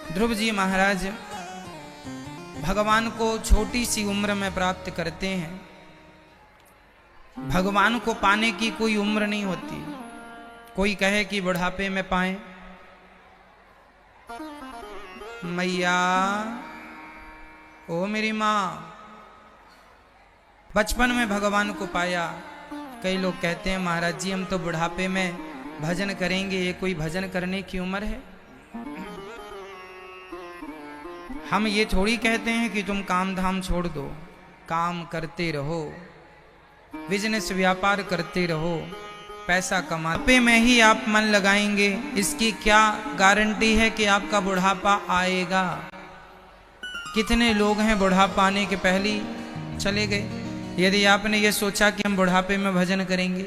ध्रुव जी महाराज भगवान को छोटी सी उम्र में प्राप्त करते हैं। भगवान को पाने की कोई उम्र नहीं होती। कोई कहे कि बुढ़ापे में पाए, मैया ओ मेरी माँ, बचपन में भगवान को पाया। कई लोग कहते हैं महाराज जी हम तो बुढ़ापे में भजन करेंगे, ये कोई भजन करने की उम्र है? हम ये थोड़ी कहते हैं कि तुम काम धाम छोड़ दो, काम करते रहो, बिजनेस व्यापार करते रहो, पैसा कमाते में ही आप मन लगाएंगे, इसकी क्या गारंटी है कि आपका बुढ़ापा आएगा? कितने लोग हैं बुढ़ापा आने के पहले ही चले गए। यदि आपने ये सोचा कि हम बुढ़ापे में भजन करेंगे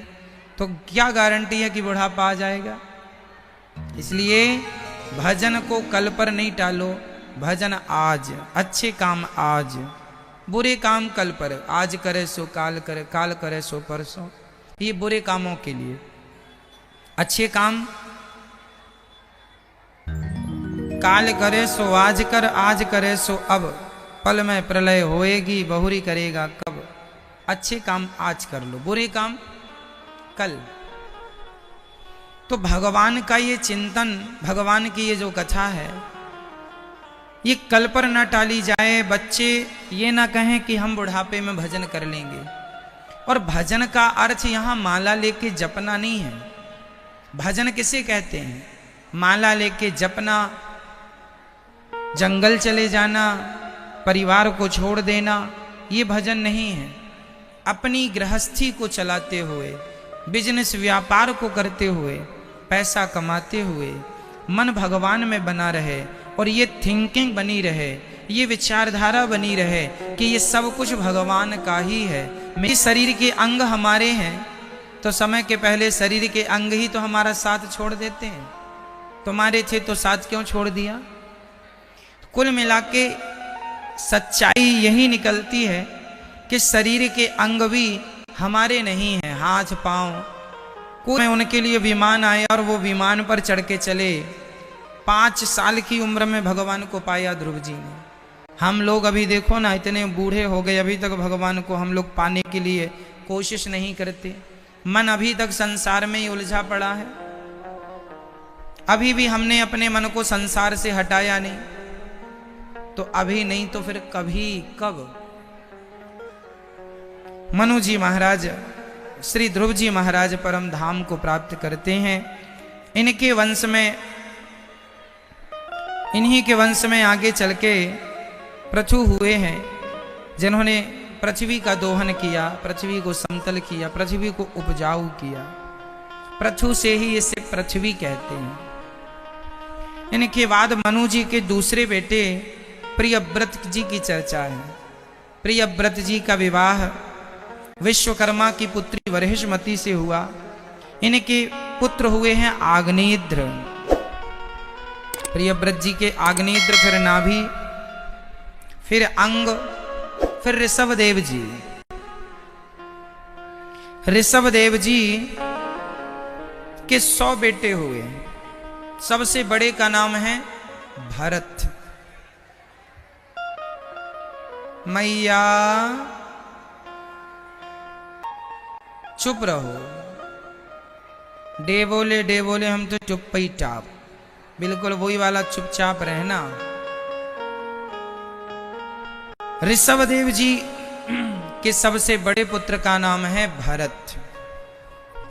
तो क्या गारंटी है कि बुढ़ापा आ जाएगा? इसलिए भजन को कल पर नहीं टालो, भजन आज, अच्छे काम आज, बुरे काम कल पर। आज करे सो काल करे, काल करे सो परसों, ये बुरे कामों के लिए। अच्छे काम काल करे सो आज कर, आज करे सो अब, पल में प्रलय होएगी बहुरी करेगा कब। अच्छे काम आज कर लो, बुरे काम कल। तो भगवान का ये चिंतन, भगवान की ये जो कथा है, ये कल पर ना टाली जाए। बच्चे ये ना कहें कि हम बुढ़ापे में भजन कर लेंगे। और भजन का अर्थ यहाँ माला लेके जपना नहीं है। भजन किसे कहते हैं? माला लेके जपना, जंगल चले जाना, परिवार को छोड़ देना, ये भजन नहीं है। अपनी गृहस्थी को चलाते हुए, बिजनेस व्यापार को करते हुए, पैसा कमाते हुए मन भगवान में बना रहे और ये थिंकिंग बनी रहे, ये विचारधारा बनी रहे कि ये सब कुछ भगवान का ही है। मेरे शरीर के अंग हमारे हैं तो समय के पहले शरीर के अंग ही तो हमारा साथ छोड़ देते हैं। तुम्हारे थे तो साथ क्यों छोड़ दिया? कुल मिला के सच्चाई यही निकलती है कि शरीर के अंग भी हमारे नहीं हैं। हाथ पांव, कोई उनके लिए विमान आए और वो विमान पर चढ़ के चले। 5 साल की उम्र में भगवान को पाया ध्रुव जी ने। हम लोग अभी देखो ना, इतने बूढ़े हो गए, अभी तक भगवान को हम लोग पाने के लिए कोशिश नहीं करते। मन अभी तक संसार में ही उलझा पड़ा है। अभी भी हमने अपने मन को संसार से हटाया नहीं। तो अभी नहीं तो फिर कभी कब? मनु जी महाराज, श्री ध्रुव जी महाराज परम धाम को प्राप्त करते हैं। इनके वंश में, इन्हीं के वंश में आगे चल के पृथु हुए हैं, जिन्होंने पृथ्वी का दोहन किया, पृथ्वी को समतल किया, पृथ्वी को उपजाऊ किया। पृथु से ही इसे पृथ्वी कहते हैं। इनके बाद मनु जी के दूसरे बेटे प्रियव्रत जी की चर्चा है। प्रियव्रत जी का विवाह विश्वकर्मा की पुत्री वरहिष्मती से हुआ। इनके पुत्र हुए हैं आग्नेयद्र। प्रियव्रत जी के आग्नेयद्र, फिर नाभि, फिर अंग, फिर ऋषभदेव जी। ऋषभदेव जी के 100 बेटे हुए। सबसे बड़े का नाम है भरत। मैया चुप रहो, डेबोले डेबोले, हम तो चुप ही टाप, बिल्कुल वही वाला चुपचाप रहना। ऋषभदेव जी के सबसे बड़े पुत्र का नाम है भरत।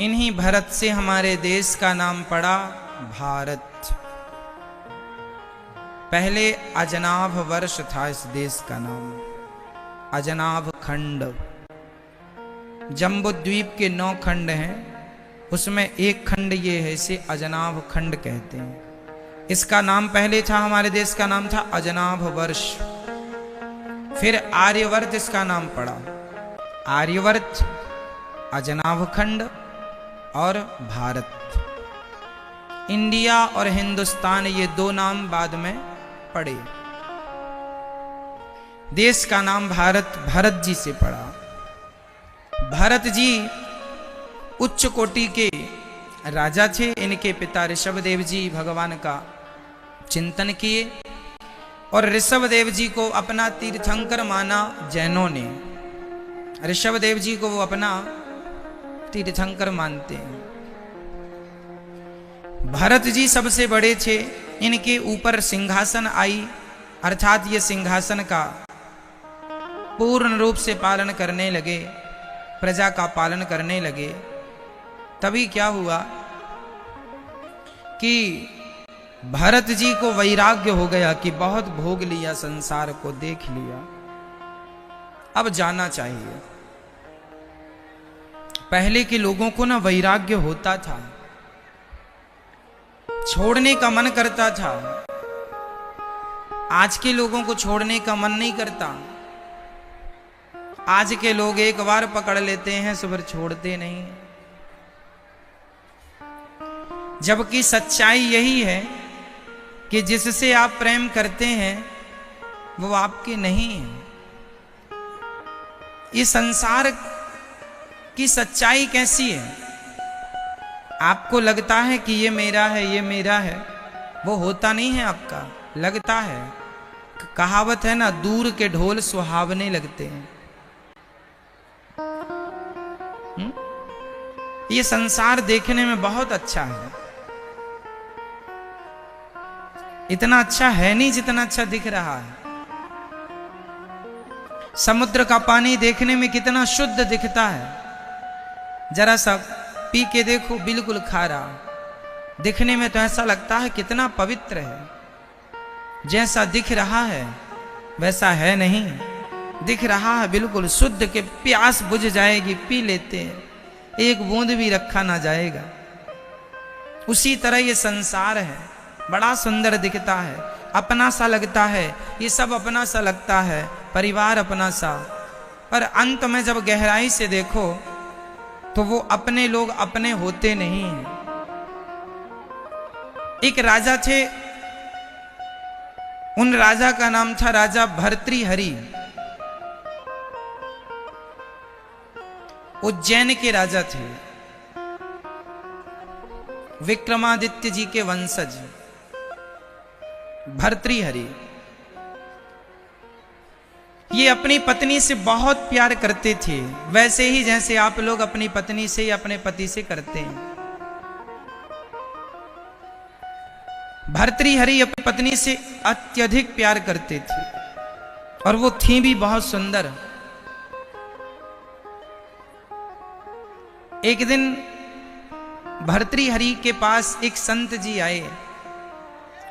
इन्हीं भरत से हमारे देश का नाम पड़ा भारत। पहले अजनाभ वर्ष था इस देश का नाम, अजनाभ खंड। जम्बूद्वीप के 9 खंड हैं, उसमें एक खंड ये है, इसे अजनाभ खंड कहते हैं। इसका नाम पहले था, हमारे देश का नाम था अजनाभ वर्ष। फिर आर्यवर्त इसका नाम पड़ा। आर्यवर्त, अजनाभ खंड और भारत। इंडिया और हिंदुस्तान ये 2 नाम बाद में पड़े। देश का नाम भारत भरत जी से पड़ा। भरत जी उच्च कोटि के राजा थे। इनके पिता ऋषभदेव जी भगवान का चिंतन किए और ऋषभदेव जी को अपना तीर्थंकर माना जैनों ने। ऋषभदेव जी को वो अपना तीर्थंकर मानते हैं। भरत जी सबसे बड़े थे, इनके ऊपर सिंहासन आई, अर्थात ये सिंहासन का पूर्ण रूप से पालन करने लगे, प्रजा का पालन करने लगे। तभी क्या हुआ कि भरत जी को वैराग्य हो गया कि बहुत भोग लिया, संसार को देख लिया, अब जाना चाहिए। पहले के लोगों को ना वैराग्य होता था, छोड़ने का मन करता था। आज के लोगों को छोड़ने का मन नहीं करता। आज के लोग एक बार पकड़ लेते हैं, सुबह छोड़ते नहीं। जबकि सच्चाई यही है कि जिससे आप प्रेम करते हैं वो आपके नहीं है। ये संसार की सच्चाई कैसी है? आपको लगता है कि ये मेरा है, ये मेरा है, वो होता नहीं है आपका, लगता है। कहावत है ना, दूर के ढोल सुहावने लगते हैं। ये संसार देखने में बहुत अच्छा है, इतना अच्छा है नहीं जितना अच्छा दिख रहा है। समुद्र का पानी देखने में कितना शुद्ध दिखता है, जरा सा पी के देखो, बिल्कुल खारा। दिखने में तो ऐसा लगता है कितना पवित्र है, जैसा दिख रहा है वैसा है नहीं। दिख रहा है बिल्कुल शुद्ध, के प्यास बुझ जाएगी, पी लेते हैं, एक बूंद भी रखा ना जाएगा। उसी तरह ये संसार है, बड़ा सुंदर दिखता है, अपना सा लगता है, ये सब अपना सा लगता है, परिवार अपना सा। पर अंत में जब गहराई से देखो तो वो अपने लोग अपने होते नहीं हैं। एक राजा थे, उन राजा का नाम था राजा भर्तृहरि। उज्जैन के राजा थे, विक्रमादित्य जी के वंशज भर्तृहरि। ये अपनी पत्नी से बहुत प्यार करते थे, वैसे ही जैसे आप लोग अपनी पत्नी से या अपने पति से करते हैं। भर्तृहरि अपनी पत्नी से अत्यधिक प्यार करते थे और वो थी भी बहुत सुंदर। एक दिन भर्तृहरि के पास एक संत जी आए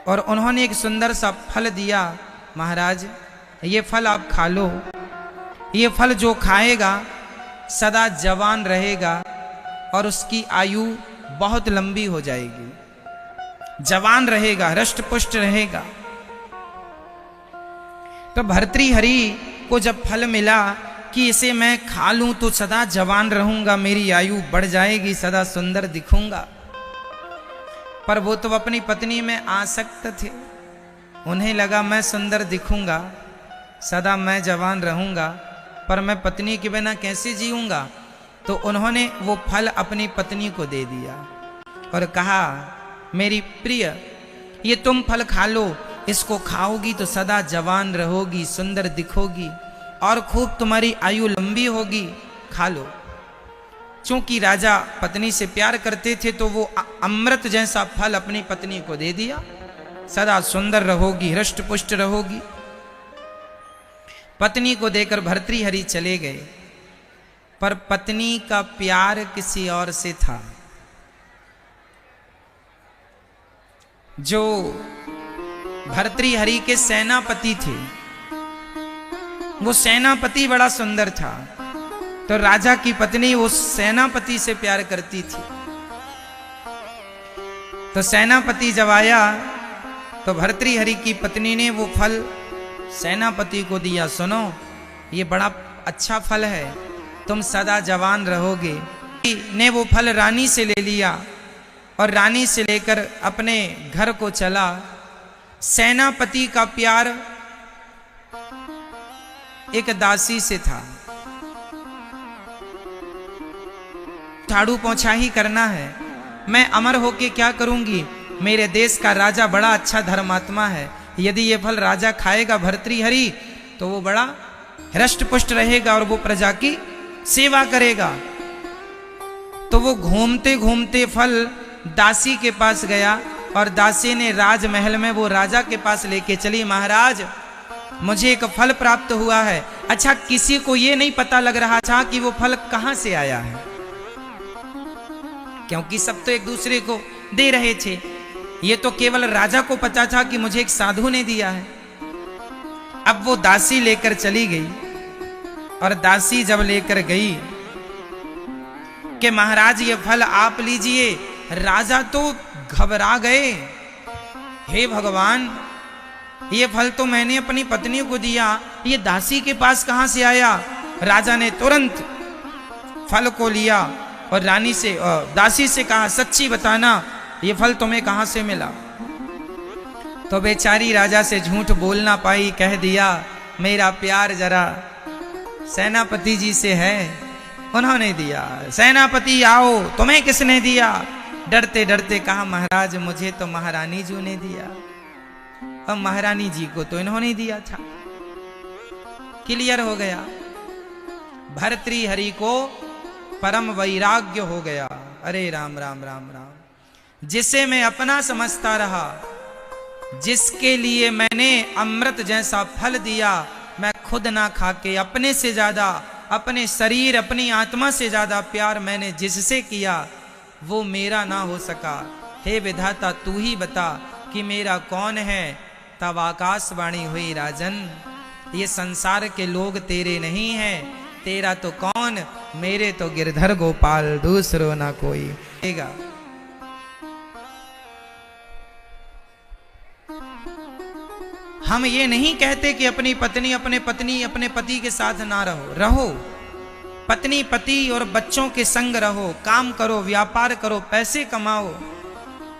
और उन्होंने एक सुंदर सा फल दिया। महाराज, ये फल आप खा लो, ये फल जो खाएगा सदा जवान रहेगा और उसकी आयु बहुत लंबी हो जाएगी, जवान रहेगा, हृष्ट पुष्ट रहेगा। तो भर्तृहरि को जब फल मिला कि इसे मैं खा लूं तो सदा जवान रहूंगा, मेरी आयु बढ़ जाएगी, सदा सुंदर दिखूंगा। पर वो तो अपनी पत्नी में आसक्त थे, उन्हें लगा मैं सुंदर दिखूंगा, सदा मैं जवान रहूंगा, पर मैं पत्नी के बिना कैसे जीऊंगा। तो उन्होंने वो फल अपनी पत्नी को दे दिया और कहा, मेरी प्रिय, ये तुम फल खा लो, इसको खाओगी तो सदा जवान रहोगी, सुंदर दिखोगी और खूब तुम्हारी आयु लंबी होगी, खा लो। चूंकि राजा पत्नी से प्यार करते थे तो वो अमृत जैसा फल अपनी पत्नी को दे दिया, सदा सुंदर रहोगी, हृष्ट पुष्ट रहोगी। पत्नी को देकर भर्तृहरि चले गए, पर पत्नी का प्यार किसी और से था। जो भर्तृहरि के सेनापति थे, वो सेनापति बड़ा सुंदर था, तो राजा की पत्नी उस सेनापति से प्यार करती थी। तो सेनापति जब आया तो भर्तृहरि की पत्नी ने वो फल सेनापति को दिया। सुनो, ये बड़ा अच्छा फल है, तुम सदा जवान रहोगे। ने वो फल रानी से ले लिया और रानी से लेकर अपने घर को चला। सेनापति का प्यार एक दासी से था। झाड़ू पोंछा ही करना है, मैं अमर होके क्या करूंगी, मेरे देश का राजा बड़ा अच्छा धर्मात्मा है, यदि ये फल राजा खाएगा भर्तृहरि तो वो बड़ा हृष्ट पुष्ट रहेगा और वो प्रजा की सेवा करेगा। तो वो घूमते घूमते फल दासी के पास गया और दासी ने राजमहल में वो राजा के पास लेके चली, महाराज मुझे एक फल प्राप्त हुआ है। अच्छा, किसी को ये नहीं पता लग रहा था कि वो फल कहां से आया है, क्योंकि सब तो एक दूसरे को दे रहे थे। ये तो केवल राजा को पता था कि मुझे एक साधु ने दिया है। अब वो दासी लेकर चली गई और दासी जब लेकर गई कि महाराज ये फल आप लीजिए, राजा तो घबरा गए। हे भगवान, ये फल तो मैंने अपनी पत्नी को दिया, ये दासी के पास कहां से आया? राजा ने तुरंत फल को लिया और रानी से दासी से कहा, सच्ची बताना ये फल तुम्हें कहां से मिला? तो बेचारी राजा से झूठ बोल ना पाई, कह दिया मेरा प्यार जरा सेनापति जी से है, उन्होंने दिया। सेनापति आओ, तुम्हें किसने दिया? डरते डरते कहा, महाराज मुझे तो महारानी जी ने दिया। अब महारानी जी को तो इन्होंने दिया था। क्लियर हो गया। भर्तृहरि को परम वैराग्य हो गया। अरे राम राम राम राम। जिसे मैं अपना समझता रहा, जिसके लिए मैंने अमृत जैसा फल दिया, मैं खुद ना खाके अपने से ज्यादा, अपने शरीर अपनी आत्मा से ज्यादा प्यार मैंने जिससे किया, वो मेरा ना हो सका। हे विधाता, तू ही बता कि मेरा कौन है? तब आकाशवाणी हुई, राजन ये संसार के लोग तेरे नहीं हैं, तेरा तो कौन, मेरे तो गिरधर गोपाल, दूसरो ना कोई। हम ये नहीं कहते कि अपनी पत्नी अपने पति के साथ ना रहो, रहो पत्नी पति और बच्चों के संग रहो, काम करो, व्यापार करो, पैसे कमाओ,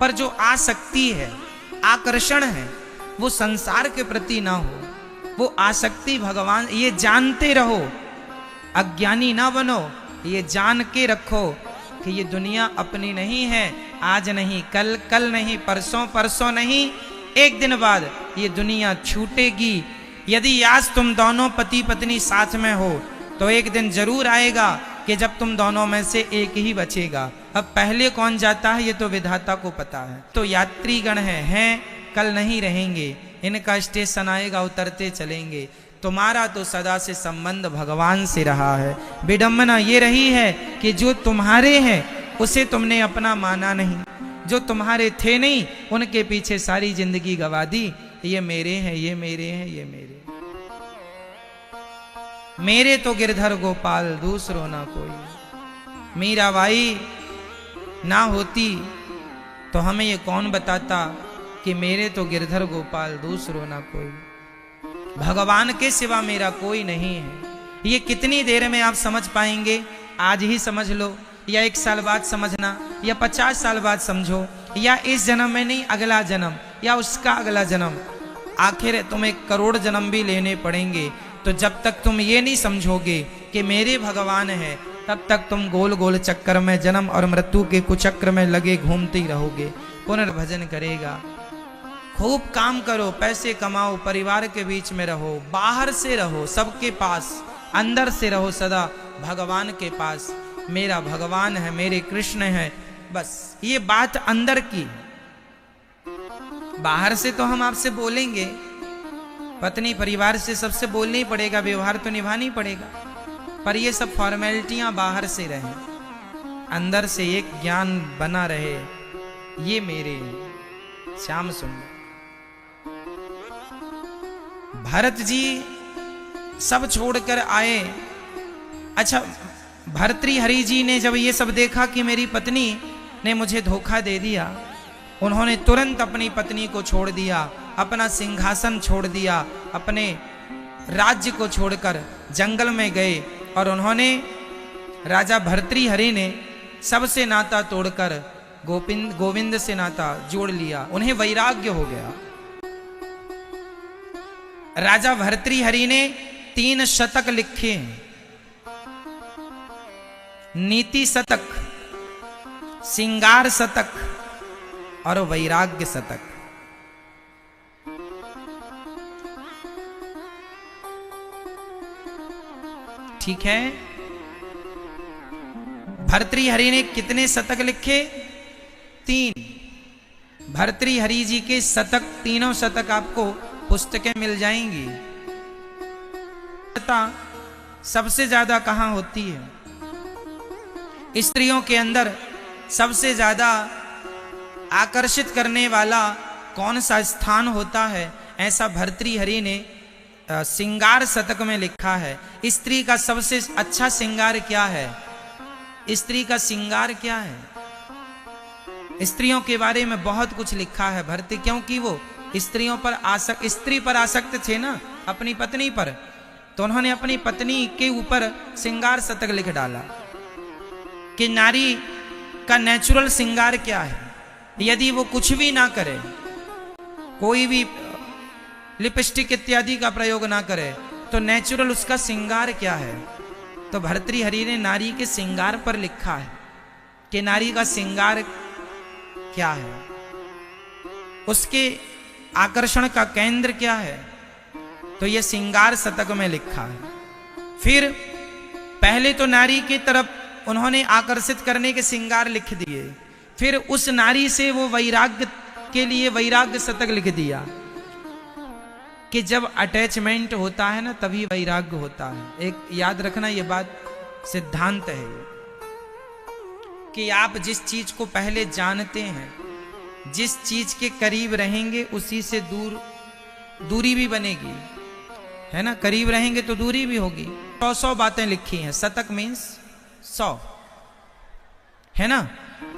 पर जो आसक्ति है, आकर्षण है, वो संसार के प्रति ना हो, वो आसक्ति भगवान, ये जानते रहो, अज्ञानी ना बनो, ये जान के रखो कि ये दुनिया अपनी नहीं है। आज नहीं कल, कल नहीं परसों, परसों नहीं एक दिन बाद ये दुनिया छूटेगी। यदि आज तुम दोनों पति पत्नी साथ में हो तो एक दिन जरूर आएगा कि जब तुम दोनों में से एक ही बचेगा। अब पहले कौन जाता है ये तो विधाता को पता है। तो यात्रीगण हैं कल नहीं रहेंगे, इनका स्टेशन आएगा, उतरते चलेंगे। तुम्हारा तो सदा से संबंध भगवान से रहा है। विडंबना ये रही है कि जो तुम्हारे हैं उसे तुमने अपना माना नहीं, जो तुम्हारे थे नहीं उनके पीछे सारी जिंदगी गवा दी। ये मेरे हैं, ये मेरे हैं, ये मेरे, मेरे तो गिरधर गोपाल, दूसरो ना कोई। मीराबाई ना होती तो हमें ये कौन बताता कि मेरे तो गिरधर गोपाल, दूसरो ना कोई। भगवान के सिवा मेरा कोई नहीं है। ये कितनी देर में आप समझ पाएंगे? आज ही समझ लो, या 1 साल बाद समझना, या 50 साल बाद समझो, या इस जन्म में नहीं अगला जन्म, या उसका अगला जन्म। आखिर तुम्हें करोड़ जन्म भी लेने पड़ेंगे। तो जब तक तुम ये नहीं समझोगे कि मेरे भगवान है, तब तक तुम गोल गोल चक्कर में, जन्म और मृत्यु के कुचक्र में लगे घूमते ही रहोगे। पुनर्भजन करेगा, खूब काम करो, पैसे कमाओ, परिवार के बीच में रहो, बाहर से रहो सबके पास, अंदर से रहो सदा भगवान के पास। मेरा भगवान है, मेरे कृष्ण है, बस ये बात अंदर की। बाहर से तो हम आपसे बोलेंगे, पत्नी परिवार से सबसे बोलना ही पड़ेगा, व्यवहार तो निभाना ही पड़ेगा, पर ये सब फॉर्मेलिटियां बाहर से रहे, अंदर से एक ज्ञान बना रहे। ये मेरे श्याम सुंदर भरत जी सब छोड़कर आए। अच्छा, भर्तृहरि जी ने जब ये सब देखा कि मेरी पत्नी ने मुझे धोखा दे दिया, उन्होंने तुरंत अपनी पत्नी को छोड़ दिया, अपना सिंहासन छोड़ दिया, अपने राज्य को छोड़कर जंगल में गए और उन्होंने, राजा भर्तृहरि ने सबसे नाता तोड़कर गोविंद से नाता जोड़ लिया। उन्हें वैराग्य हो गया। राजा भर्तृहरि ने 3 शतक लिखे हैं, नीति शतक, श्रृंगार शतक और वैराग्य शतक। ठीक है। भर्तृहरि ने कितने शतक लिखे? 3। भर्तृहरि जी के शतक, तीनों शतक आपको पुस्तकें मिल जाएंगी। सबसे ज्यादा कहां होती है? स्त्रियों के अंदर सबसे ज्यादा आकर्षित करने वाला कौन सा स्थान होता है? ऐसा भर्तृहरि ने श्रृंगार शतक में लिखा है। स्त्री का सबसे अच्छा श्रृंगार क्या है? स्त्री का श्रृंगार क्या है? स्त्रियों के बारे में बहुत कुछ लिखा है भर्तृ, क्योंकि वो स्त्रियों पर स्त्री पर आसक्त थे ना, अपनी पत्नी पर, तो उन्होंने अपनी पत्नी के ऊपर श्रृंगार शतक लिख डाला कि नारी का नेचुरल श्रृंगार क्या है। यदि वो कुछ भी ना करे, कोई भी लिपस्टिक इत्यादि का प्रयोग ना करे, तो नेचुरल उसका श्रृंगार क्या है? तो भर्तृहरि ने नारी के श्रृंगार पर लिखा है कि नारी का श्रृंगार क्या है, उसके आकर्षण का केंद्र क्या है। तो यह श्रृंगार शतक में लिखा है। फिर पहले तो नारी की तरफ उन्होंने आकर्षित करने के श्रृंगार लिख दिए, फिर उस नारी से वो वैराग्य के लिए वैराग्य शतक लिख दिया कि जब अटैचमेंट होता है ना, तभी वैराग्य होता है। एक याद रखना, ये बात सिद्धांत है कि आप जिस चीज को पहले जानते हैं, जिस चीज के करीब रहेंगे, उसी से दूरी भी बनेगी, है ना। करीब रहेंगे तो दूरी भी होगी। 100 बातें लिखी हैं। शतक मीन्स 100, है ना।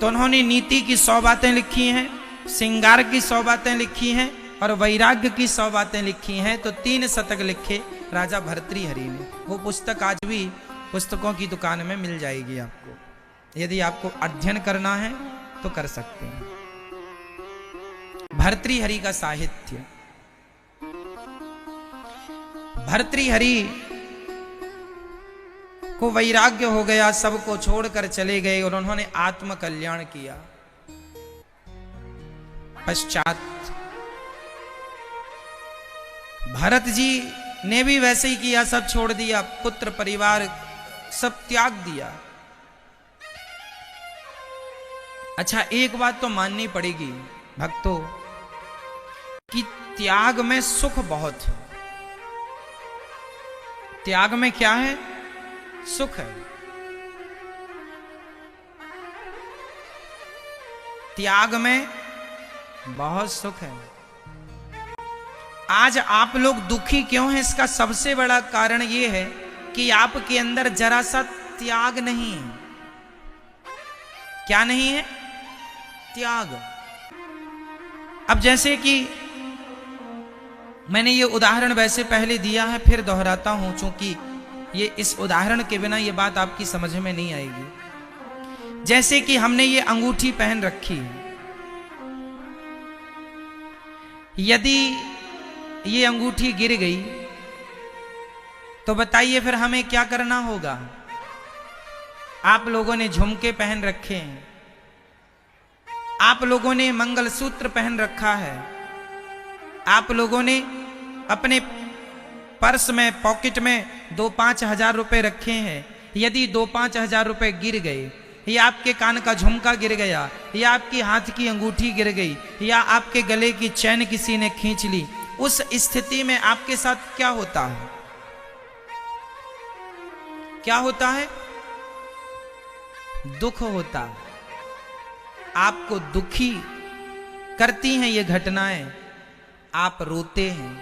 तो उन्होंने नीति की 100 बातें लिखी हैं, श्रृंगार की 100 बातें लिखी हैं और वैराग्य की 100 बातें लिखी हैं। तो 3 शतक लिखे राजा भर्तृहरि ने। वो पुस्तक आज भी पुस्तकों की दुकान में मिल जाएगी आपको, यदि आपको अध्ययन करना है तो कर सकते हैं। भर्तृहरि का साहित्य। भर्तृहरि को वैराग्य हो गया, सबको छोड़कर चले गए और उन्होंने आत्म कल्याण किया। पश्चात भरत जी ने भी वैसे ही किया, सब छोड़ दिया, पुत्र परिवार सब त्याग दिया। अच्छा, एक बात तो माननी पड़ेगी भक्तों कि त्याग में सुख बहुत है। त्याग में क्या है? सुख है। त्याग में बहुत सुख है। आज आप लोग दुखी क्यों हैं? इसका सबसे बड़ा कारण यह है कि आपके अंदर जरा सा त्याग नहीं है। क्या नहीं है? त्याग। अब जैसे कि मैंने ये उदाहरण वैसे पहले दिया है, फिर दोहराता हूं, चूंकि ये इस उदाहरण के बिना ये बात आपकी समझ में नहीं आएगी। जैसे कि हमने ये अंगूठी पहन रखी है, यदि ये अंगूठी गिर गई तो बताइए फिर हमें क्या करना होगा? आप लोगों ने झुमके पहन रखे हैं, आप लोगों ने मंगलसूत्र पहन रखा है, आप लोगों ने अपने पर्स में, पॉकेट में 2-5 हजार रुपए रखे हैं। यदि 2-5 हजार रुपए गिर गए, या आपके कान का झुमका गिर गया, या आपकी हाथ की अंगूठी गिर गई, या आपके गले की चैन किसी ने खींच ली, उस स्थिति में आपके साथ क्या होता है? क्या होता है? दुख होता है। आपको दुखी करती हैं ये घटनाएं, आप रोते हैं,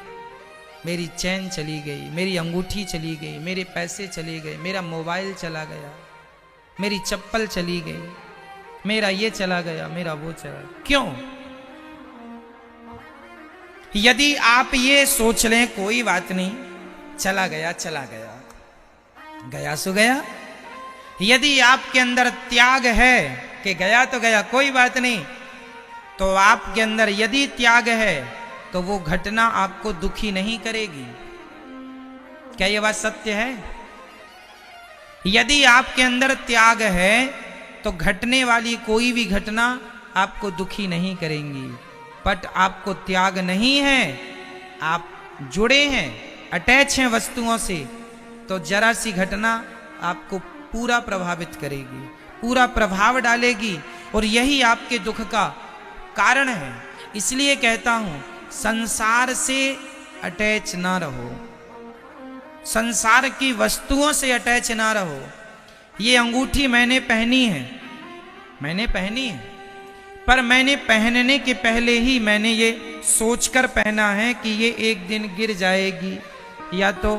मेरी चैन चली गई, मेरी अंगूठी चली गई, मेरे पैसे चले गए, मेरा मोबाइल चला गया, मेरी चप्पल चली गई, मेरा ये चला गया, मेरा वो चला गया। क्यों? यदि आप ये सोच लें कोई बात नहीं, चला गया चला गया, गया सो गया। यदि आपके अंदर त्याग है कि गया तो गया, कोई बात नहीं, तो आपके अंदर यदि त्याग है तो वो घटना आपको दुखी नहीं करेगी। क्या ये बात सत्य है? यदि आपके अंदर त्याग है तो घटने वाली कोई भी घटना आपको दुखी नहीं करेंगी। बट आपको त्याग नहीं है आप जुड़े हैं, अटैच हैं वस्तुओं से, तो जरा सी घटना आपको पूरा प्रभावित करेगी, पूरा प्रभाव डालेगी, और यही आपके दुख का कारण है। इसलिए कहता हूं, संसार से अटैच ना रहो, संसार की वस्तुओं से अटैच ना रहो। ये अंगूठी मैंने पहनी है, पर मैंने पहनने के पहले ही मैंने ये सोचकर पहना है कि ये एक दिन गिर जाएगी या तो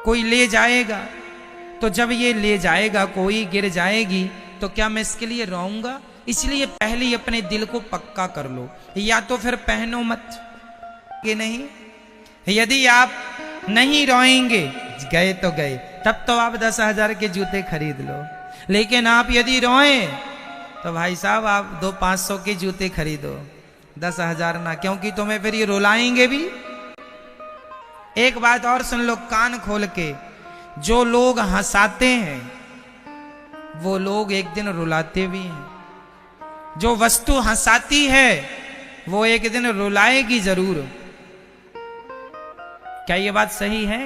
कोई ले जाएगा। तो जब ये ले जाएगा कोई, गिर जाएगी, तो क्या मैं इसके लिए रोऊंगा? इसलिए पहले ही अपने दिल को पक्का कर लो, या तो फिर पहनो मत कि नहीं। यदि आप नहीं रोएंगे, गए तो गए, तब तो आप 10,000 के जूते खरीद लो। लेकिन आप यदि रोएं तो भाई साहब आप 200-500 के जूते खरीदो, 10,000 ना, क्योंकि तुम्हें फिर ये रुलाएंगे भी। एक बात और सुन लो कान खोल के, जो लोग हंसाते हैं वो लोग एक दिन रुलाते भी हैं। जो वस्तु हंसाती है वो एक दिन रुलाएगी जरूर। क्या ये बात सही है?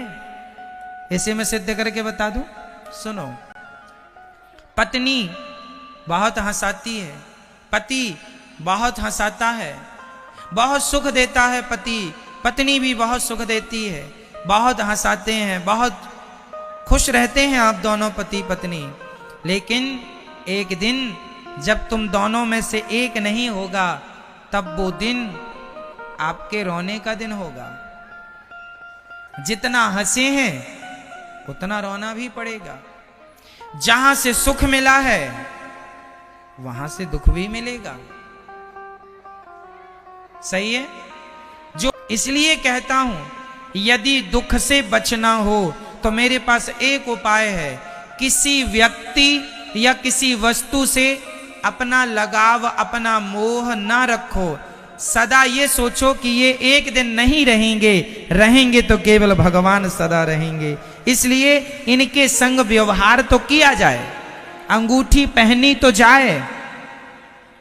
इसे मैं सिद्ध करके बता दूं, सुनो। पत्नी बहुत हंसाती है, पति बहुत हंसाता है, बहुत सुख देता है पति, पत्नी भी बहुत सुख देती है, बहुत हंसाते हैं, बहुत खुश रहते हैं आप दोनों पति पत्नी। लेकिन एक दिन जब तुम दोनों में से एक नहीं होगा, तब वो दिन आपके रोने का दिन होगा। जितना हंसे हैं उतना रोना भी पड़ेगा। जहां से सुख मिला है वहां से दुख भी मिलेगा। सही है? जो इसलिए कहता हूं, यदि दुख से बचना हो तो मेरे पास एक उपाय है। किसी व्यक्ति या किसी वस्तु से अपना लगाव, अपना मोह ना रखो। सदा ये सोचो कि ये एक दिन नहीं रहेंगे, रहेंगे तो केवल भगवान सदा रहेंगे। इसलिए इनके संग व्यवहार तो किया जाए, अंगूठी पहनी तो जाए,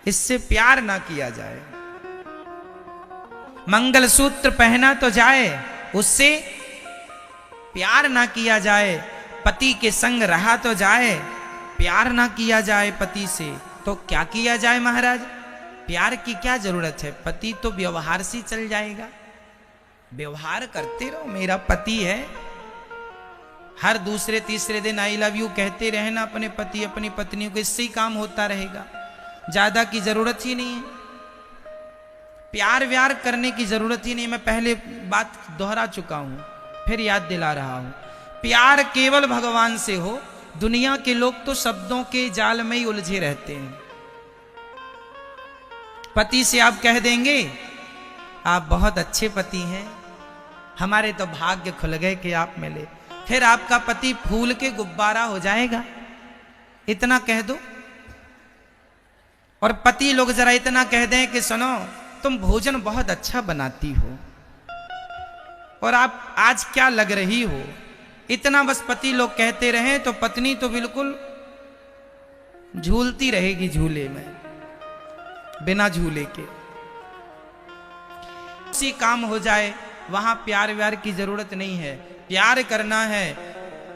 इससे प्यार ना किया जाए। मंगलसूत्र पहना तो जाए, उससे प्यार ना किया जाए। पति के संग रहा तो जाए, प्यार ना किया जाए पति से, तो क्या किया जाए महाराज? प्यार की क्या जरूरत है? पति तो व्यवहार से चल जाएगा। व्यवहार करते रहो, मेरा पति है। हर दूसरे तीसरे दिन आई लव यू कहते रहे ना अपने पति अपनी पत्नियों को, इससे ही काम होता रहेगा। ज्यादा की जरूरत ही नहीं है, प्यार व्यार करने की जरूरत ही नहीं। मैं पहले बात दोहरा चुका हूं, फिर याद दिला रहा हूं। प्यार केवल भगवान से हो। दुनिया के लोग तो शब्दों के जाल में ही उलझे रहते हैं। पति से आप कह देंगे आप बहुत अच्छे पति हैं, हमारे तो भाग्य खुल गए कि आप मिले, फिर आपका पति फूल के गुब्बारा हो जाएगा। इतना कह दो। और पति लोग जरा इतना कह दें कि सुनो तुम भोजन बहुत अच्छा बनाती हो और आप आज क्या लग रही हो, इतना बस पति लोग कहते रहे तो पत्नी तो बिल्कुल झूलती रहेगी झूले में, बिना झूले के। उसी काम हो जाए, वहां प्यार व्यार की जरूरत नहीं है। प्यार करना है,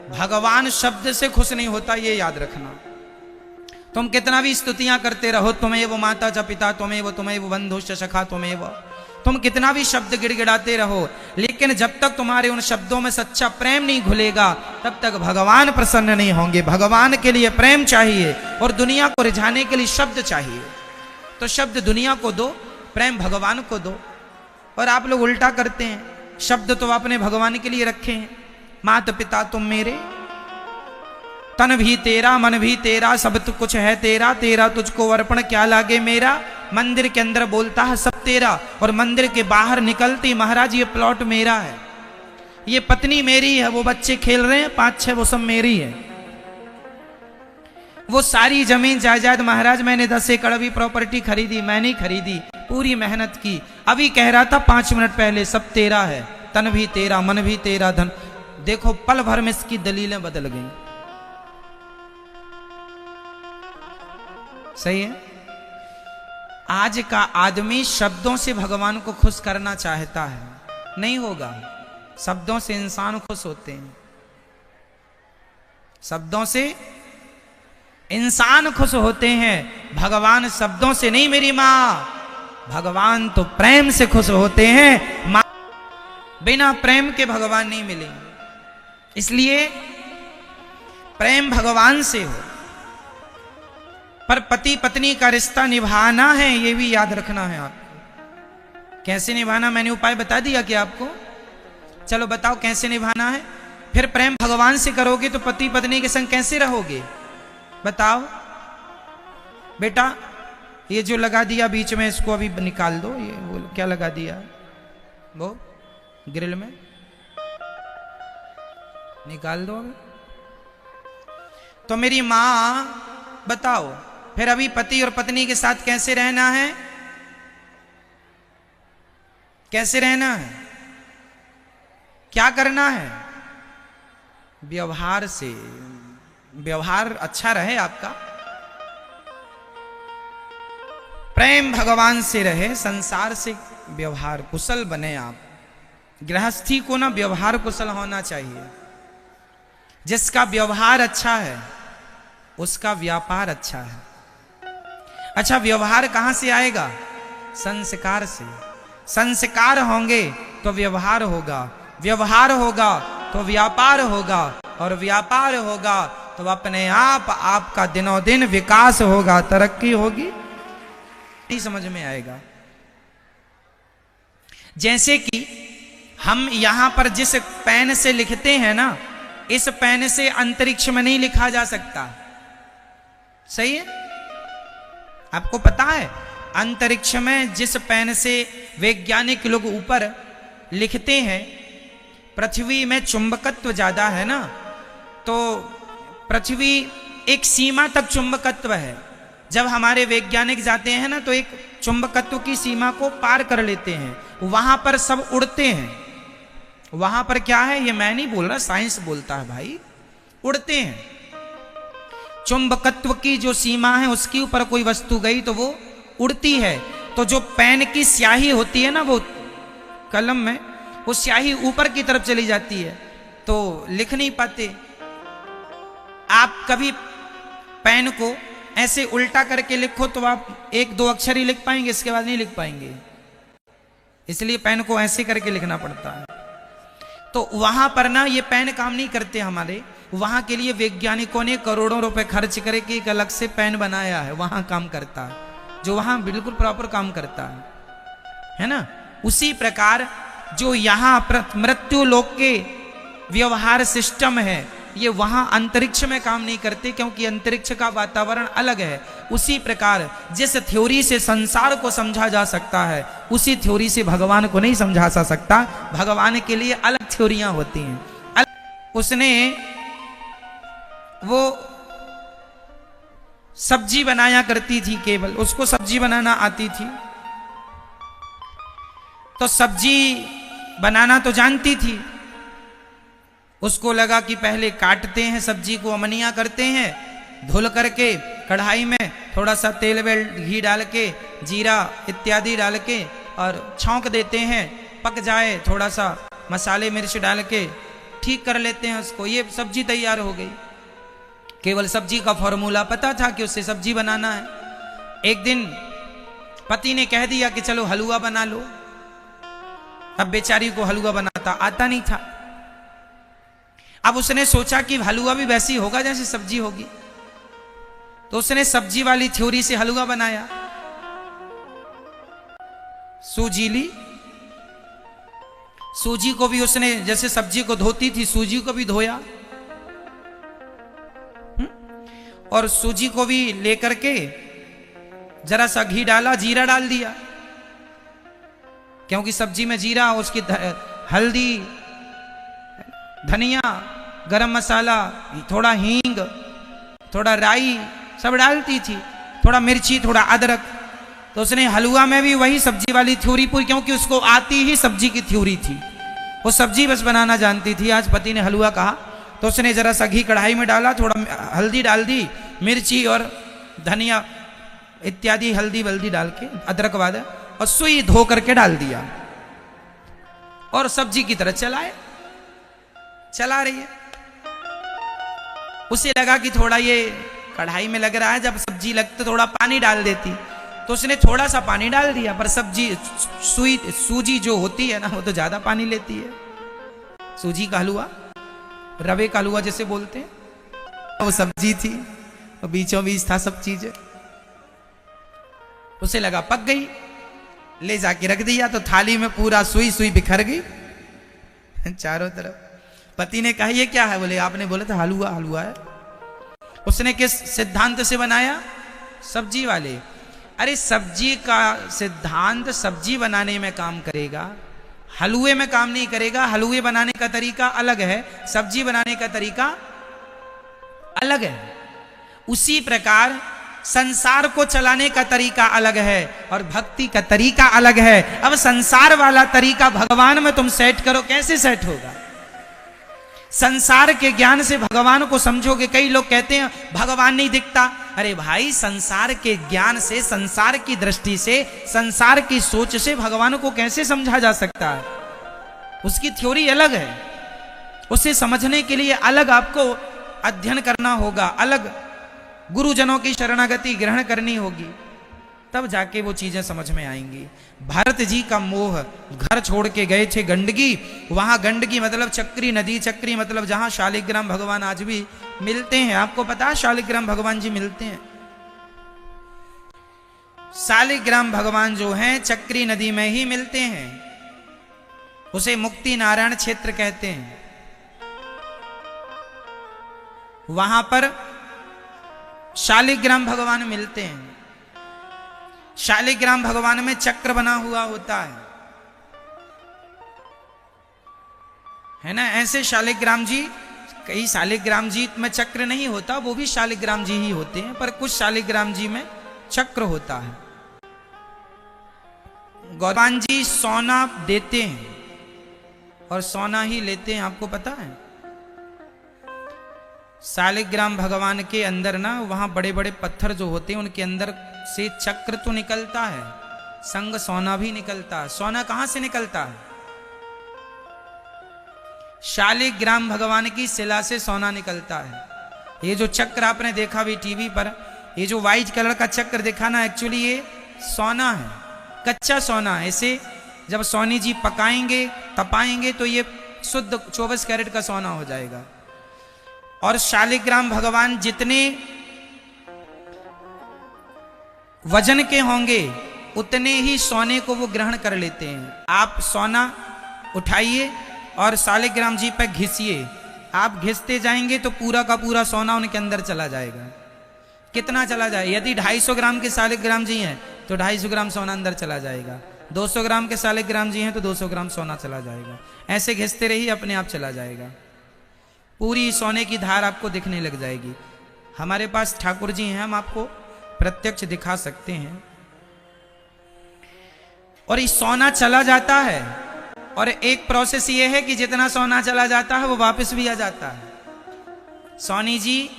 भगवान शब्द से खुश नहीं होता, ये याद रखना। तुम कितना भी स्तुतियां करते रहो, तुम्हें वो माता च पिता, तुम्हें वो बंधुश्च सखा, तुम्हें वो, तुम कितना भी शब्द गिड़गिड़ाते रहो, लेकिन जब तक तुम्हारे उन शब्दों में सच्चा प्रेम नहीं घुलेगा, तब तक भगवान प्रसन्न नहीं होंगे। भगवान के लिए प्रेम चाहिए और दुनिया को रिझाने के लिए शब्द चाहिए। तो शब्द दुनिया को दो, प्रेम भगवान को दो। और आप लोग उल्टा करते हैं, शब्द तो आपने भगवान के लिए रखे हैं। माता पिता तुम मेरे, तन भी तेरा, मन भी तेरा, सब तो कुछ है तेरा, तेरा तुझको अर्पण क्या लागे मेरा। मंदिर के अंदर बोलता है सब तेरा, और मंदिर के बाहर निकलती महाराज ये प्लॉट मेरा है, ये पत्नी मेरी है, वो बच्चे खेल रहे हैं 5-6 वो सब मेरी है। वो सारी जमीन जायदाद महाराज मैंने 10 एकड़ भी प्रॉपर्टी खरीदी, मैंने खरीदी, पूरी मेहनत की। अभी कह रहा था 5 मिनट पहले सब तेरा है, तन भी तेरा, मन भी तेरा, धन। देखो पल भर में इसकी दलीलें बदल गई। सही है? आज का आदमी शब्दों से भगवान को खुश करना चाहता है, नहीं होगा। शब्दों से इंसान खुश होते हैं, शब्दों से इंसान खुश होते हैं, भगवान शब्दों से नहीं। मेरी माँ, भगवान तो प्रेम से खुश होते हैं। माँ, बिना प्रेम के भगवान नहीं मिलेंगे। इसलिए प्रेम भगवान से हो। पर पति पत्नी का रिश्ता निभाना है, ये भी याद रखना है आपको। कैसे निभाना, मैंने उपाय बता दिया कि आपको। चलो बताओ कैसे निभाना है। फिर प्रेम भगवान से करोगे तो पति पत्नी के संग कैसे रहोगे, बताओ। बेटा ये जो लगा दिया बीच में, इसको अभी निकाल दो। ये वो क्या लगा दिया, वो ग्रिल में निकाल दो। तो मेरी माँ बताओ, फिर अभी पति और पत्नी के साथ कैसे रहना है, कैसे रहना है, क्या करना है। व्यवहार से, व्यवहार अच्छा रहे आपका, प्रेम भगवान से रहे, संसार से व्यवहार कुशल बने आप। गृहस्थी को ना व्यवहार कुशल होना चाहिए। जिसका व्यवहार अच्छा है उसका व्यापार अच्छा है। अच्छा, व्यवहार कहां से आएगा, संस्कार से। संस्कार होंगे तो व्यवहार होगा, व्यवहार होगा तो व्यापार होगा, और व्यापार होगा तो अपने आप आपका दिनों दिन विकास होगा, तरक्की होगी। नहीं समझ में आएगा। जैसे कि हम यहां पर जिस पेन से लिखते हैं ना, इस पेन से अंतरिक्ष में नहीं लिखा जा सकता। सही है, आपको पता है अंतरिक्ष में जिस पेन से वैज्ञानिक लोग ऊपर लिखते हैं, पृथ्वी में चुंबकत्व ज्यादा है ना, तो पृथ्वी एक सीमा तक चुंबकत्व है। जब हमारे वैज्ञानिक जाते हैं ना, तो एक चुंबकत्व की सीमा को पार कर लेते हैं, वहां पर सब उड़ते हैं। वहां पर क्या है, ये मैं नहीं बोल रहा, साइंस बोलता है भाई, उड़ते हैं। चुंबकत्व की जो सीमा है उसके ऊपर कोई वस्तु गई तो वो उड़ती है। तो जो पेन की स्याही होती है ना, वो कलम में, वो स्याही ऊपर की तरफ चली जाती है, तो लिख नहीं पाते। आप कभी पेन को ऐसे उल्टा करके लिखो तो आप एक दो अक्षर ही लिख पाएंगे, इसके बाद नहीं लिख पाएंगे। इसलिए पेन को ऐसे करके लिखना पड़ता है। तो वहां पर ना ये पेन काम नहीं करते हमारे, वहां के लिए वैज्ञानिकों ने करोड़ों रुपए खर्च करके एक अलग से पेन बनाया है, वहां काम करता है, जो वहां बिल्कुल प्रॉपर काम करता है ना। उसी प्रकार जो यहाँ मृत्यु लोक के व्यवहार सिस्टम है, ये वहां अंतरिक्ष में काम नहीं करते, क्योंकि अंतरिक्ष का वातावरण अलग है। उसी प्रकार जिस थ्योरी से संसार को समझा जा सकता है, उसी थ्योरी से भगवान को नहीं समझा जा सकता। भगवान के लिए अलग थ्योरियां होती हैं। उसने वो सब्जी बनाया करती थी, केवल उसको सब्जी बनाना आती थी, तो सब्जी बनाना तो जानती थी। उसको लगा कि पहले काटते हैं सब्जी को, अमनिया करते हैं, धुल करके कढ़ाई में थोड़ा सा तेल वेल घी डाल के, जीरा इत्यादि डाल के और छौंक देते हैं, पक जाए थोड़ा सा मसाले मिर्च डाल के ठीक कर लेते हैं उसको, ये सब्जी तैयार हो गई। केवल सब्जी का फॉर्मूला पता था कि उससे सब्जी बनाना है। एक दिन पति ने कह दिया कि चलो हलवा बना लो। अब बेचारी को हलवा बनाता आता नहीं था। अब उसने सोचा कि हलवा भी वैसी होगा जैसे सब्जी होगी, तो उसने सब्जी वाली थ्योरी से हलवा बनाया। सूजी ली, सूजी को भी उसने जैसे सब्जी को धोती थी, सूजी को भी धोया, और सूजी को भी लेकर के जरा सा घी डाला, जीरा डाल दिया, क्योंकि सब्जी में जीरा, उसकी हल्दी, धनिया, गरम मसाला, थोड़ा हींग, थोड़ा राई सब डालती थी, थोड़ा मिर्ची, थोड़ा अदरक। तो उसने हलवा में भी वही सब्जी वाली थ्योरी पूरी, क्योंकि उसको आती ही सब्जी की थ्योरी थी, वो सब्जी बस बनाना जानती थी। आज पति ने हलवा कहा तो उसने जरा सा घी कढ़ाई में डाला, थोड़ा हल्दी डाल दी, मिर्ची और धनिया इत्यादि हल्दी वल्दी डाल के अदरक वादा और सुई धो करके डाल दिया और सब्जी की तरह चला रही है। उसे लगा कि थोड़ा ये कढ़ाई में लग रहा है, जब सब्जी लगती तो थोड़ा पानी डाल देती, तो उसने थोड़ा सा पानी डाल दिया, पर सब्जी सूजी जो होती है ना वो तो ज्यादा पानी लेती है। सूजी का हलवा, रवे का हलवा जैसे बोलते हैं, वो सब्जी थी और बीचों बीच था सब चीजें। उसे लगा पक गई, ले जाके रख दिया तो थाली में पूरा सुई बिखर गई चारों तरफ। पति ने कहा ये क्या है? बोले आपने बोला था हलवा है। उसने किस सिद्धांत से बनाया? सब्जी वाले। अरे सब्जी का सिद्धांत सब्जी बनाने में काम करेगा, हलवे में काम नहीं करेगा। हलवे बनाने का तरीका अलग है, सब्जी बनाने का तरीका अलग है। उसी प्रकार संसार को चलाने का तरीका अलग है और भक्ति का तरीका अलग है। अब संसार वाला तरीका भगवान में तुम सेट करो, कैसे सेट होगा? संसार के ज्ञान से भगवान को समझोगे। कई लोग कहते हैं भगवान नहीं दिखता। अरे भाई, संसार के ज्ञान से, संसार की दृष्टि से, संसार की सोच से भगवान को कैसे समझा जा सकता है? उसकी थ्योरी अलग है। उसे समझने के लिए अलग आपको अध्ययन करना होगा, अलग गुरुजनों की शरणागति ग्रहण करनी होगी, तब जाके वो चीजें समझ में आएंगी। भरत जी का मोह, घर छोड़ के गए थे गंडकी, वहां गंडकी मतलब चक्री नदी, चक्री मतलब जहां शालिग्राम भगवान आज भी मिलते हैं। आपको पता है शालिग्राम भगवान जी मिलते हैं? शालिग्राम भगवान जो हैं चक्री नदी में ही मिलते हैं। उसे मुक्ति नारायण क्षेत्र कहते हैं। वहां पर शालिग्राम भगवान मिलते हैं। शालिग्राम भगवान में चक्र बना हुआ होता है ना? ऐसे शालिग्राम जी, कई शालिग्राम जी में चक्र नहीं होता, वो भी शालिग्राम जी ही होते हैं, पर कुछ शालिग्राम जी में चक्र होता है। भगवान जी सोना देते हैं और सोना ही लेते हैं, आपको पता है? शालिग्राम भगवान के अंदर ना, वहां बड़े बड़े पत्थर जो होते हैं उनके अंदर से चक्र तो निकलता है, संग सोना भी निकलता है। सोना कहां से निकलता है? शालिग्राम भगवान की शिला से सोना निकलता है। ये जो चक्र आपने देखा भी टीवी पर, ये जो व्हाइट कलर का चक्र देखा ना, एक्चुअली ये सोना है, कच्चा सोना। ऐसे जब सोनी जी पकाएंगे, तपाएंगे तो ये शुद्ध 24 कैरेट का सोना हो जाएगा। और शालिग्राम भगवान जितने वजन के होंगे उतने ही सोने को वो ग्रहण कर लेते हैं। आप सोना उठाइए और शालिग्राम जी पर घिसिए, आप घिसते जाएंगे तो पूरा का पूरा सोना उनके अंदर चला जाएगा। कितना चला जाए? यदि 250 ग्राम के शालिग्राम जी हैं तो 250 ग्राम सोना अंदर चला जाएगा। 200 ग्राम के शालिग्राम जी हैं तो 200 ग्राम सोना चला जाएगा। ऐसे घिसते रहिए, अपने आप चला जाएगा। पूरी सोने की धार आपको दिखने लग जाएगी। हमारे पास ठाकुर जी हैं, हम आपको प्रत्यक्ष दिखा सकते हैं। और ये सोना चला जाता है, और एक प्रोसेस ये है कि जितना सोना चला जाता है वो वापस भी आ जाता है। सोनी जी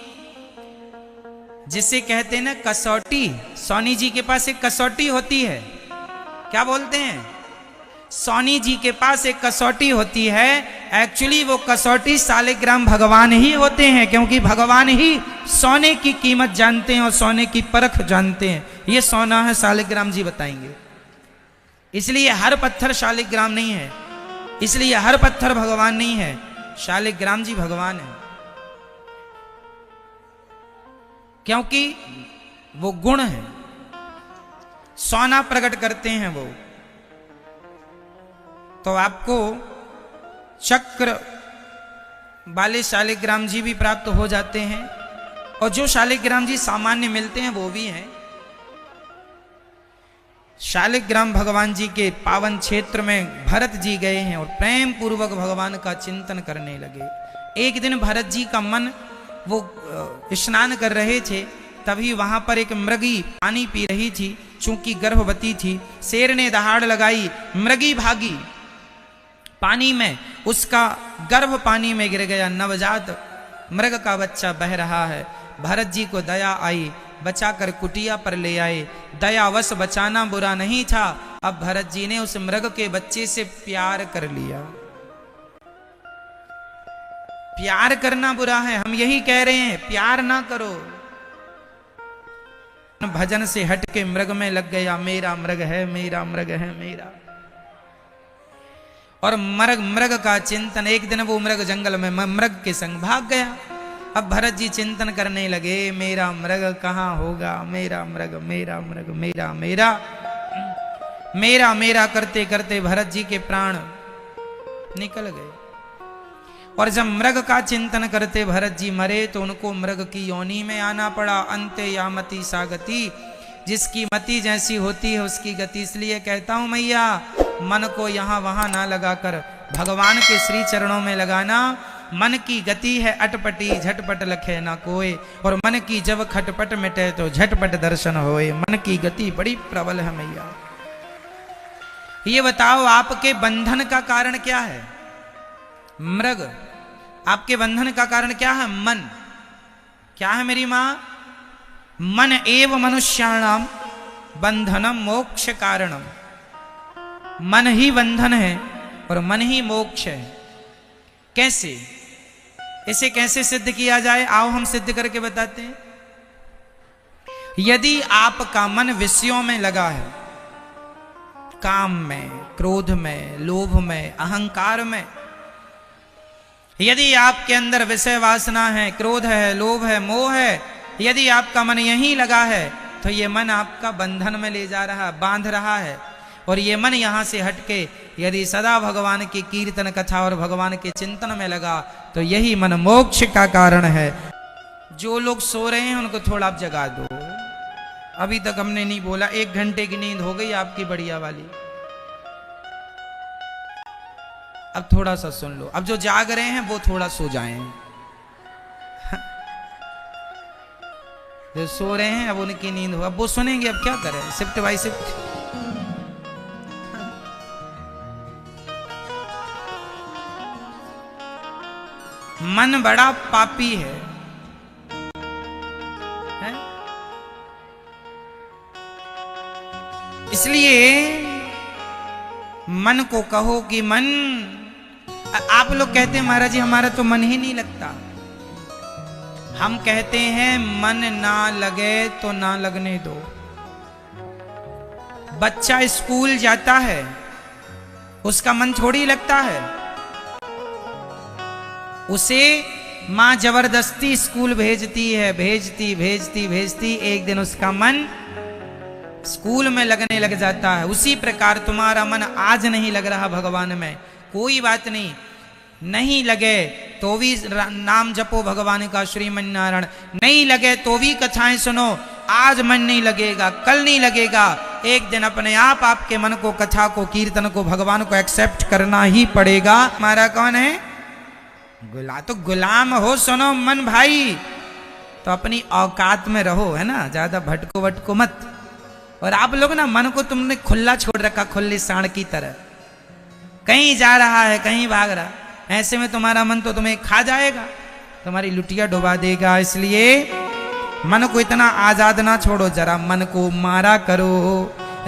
जिसे कहते हैं ना कसौटी, सोनी जी के पास एक कसौटी होती है। क्या बोलते हैं? सोनी जी के पास एक कसौटी होती है। एक्चुअली वो कसौटी शालिग्राम भगवान ही होते हैं, क्योंकि भगवान ही सोने की कीमत जानते हैं और सोने की परख जानते हैं। ये सोना है, शालिग्राम जी बताएंगे। इसलिए हर पत्थर शालिग्राम नहीं है, इसलिए हर पत्थर भगवान नहीं है, शालिग्राम जी भगवान है। क्योंकि वो गुण है, सोना प्रकट करते हैं वो। तो आपको चक्र वाले शालिग्राम जी भी प्राप्त हो जाते हैं, और जो शालिग्राम जी सामान्य मिलते हैं वो भी हैं। शालिग्राम भगवान जी के पावन क्षेत्र में भरत जी गए हैं और प्रेम पूर्वक भगवान का चिंतन करने लगे। एक दिन भरत जी का मन, वो स्नान कर रहे थे, तभी वहां पर एक मृगी पानी पी रही थी। चूंकि गर्भवती थी, शेर ने दहाड़ लगाई, मृगी भागी पानी में, उसका गर्भ पानी में गिर गया। नवजात मृग का बच्चा बह रहा है। भरत जी को दया आई, बचाकर कुटिया पर ले आए। दयावश बचाना बुरा नहीं था। अब भरत जी ने उस मृग के बच्चे से प्यार कर लिया। प्यार करना बुरा है, हम यही कह रहे हैं, प्यार ना करो। भजन से हट के मृग में लग गया, मेरा मृग है, मेरा मृग है, मेरा। और मृग का चिंतन, एक दिन वो मृग जंगल में मृग के संग भाग गया। अब भरत जी चिंतन करने लगे, मेरा मृग कहाँ होगा, मेरा मृग, मेरा मृग, मेरा मेरा मेरा मेरा करते करते भरत जी के प्राण निकल गए। और जब मृग का चिंतन करते भरत जी मरे तो उनको मृग की योनि में आना पड़ा। अंते या मति सा गति, जिसकी मति जैसी होती है उसकी गति। इसलिए कहता हूं मैया, मन को यहां वहां ना लगाकर भगवान के श्री चरणों में लगाना। मन की गति है अटपटी, झटपट लखे ना कोई। और मन की जब खटपट मिटे तो झटपट दर्शन होए। मन की गति बड़ी प्रबल है मैया। ये बताओ, आपके बंधन का कारण क्या है? मृग। आपके बंधन का कारण क्या है? मन। क्या है मेरी मां? मन एव मनुष्याणाम बंधनम मोक्ष कारणम। मन ही बंधन है और मन ही मोक्ष है। कैसे? इसे कैसे सिद्ध किया जाए? आओ हम सिद्ध करके बताते हैं। यदि आपका मन विषयों में लगा है, काम में, क्रोध में, लोभ में, अहंकार में, यदि आपके अंदर विषय वासना है, क्रोध है, लोभ है, मोह है, यदि आपका मन यहीं लगा है तो ये मन आपका बंधन में ले जा रहा, बांध रहा है। और ये मन यहां से हटके यदि सदा भगवान की कीर्तन कथा और भगवान के चिंतन में लगा तो यही मन मोक्ष का कारण है। जो लोग सो रहे हैं उनको थोड़ा आप जगा दो। अभी तक हमने नहीं बोला, 1 घंटे की नींद हो गई आपकी बढ़िया वाली। अब थोड़ा सा सुन लो। अब जो जाग रहे हैं वो थोड़ा सो जाएं। जो सो रहे हैं अब उनकी नींद हो, अब वो सुनेंगे। अब क्या करें, शिफ्ट बाय शिफ्ट। मन बड़ा पापी है? इसलिए मन को कहो कि मन, आप लोग कहते हैं महाराज जी हमारा तो मन ही नहीं लगता। हम कहते हैं मन ना लगे तो ना लगने दो। बच्चा स्कूल जाता है, उसका मन थोड़ी लगता है। उसे मां जबरदस्ती स्कूल भेजती है, भेजती भेजती भेजती, एक दिन उसका मन स्कूल में लगने लग जाता है। उसी प्रकार तुम्हारा मन आज नहीं लग रहा भगवान में, कोई बात नहीं, नहीं लगे तो भी नाम जपो भगवान का श्रीमन नारायण, नहीं लगे तो भी कथाएं सुनो। आज मन नहीं लगेगा, कल नहीं लगेगा, एक दिन अपने आप आपके मन को, कथा को, कीर्तन को, भगवान को एक्सेप्ट करना ही पड़ेगा। हमारा कौन है? तो गुलाम हो, सुनो मन भाई, तो अपनी औकात में रहो, है ना, ज्यादा भटको भटको मत। और आप लोग ना मन को तुमने खुला छोड़ रखा, खुली सांड की तरह, कहीं जा रहा है, कहीं भाग रहा। ऐसे में तुम्हारा मन तो तुम्हें खा जाएगा, तुम्हारी लुटिया डुबा देगा। इसलिए मन को इतना आजाद ना छोड़ो, जरा मन को मारा करो।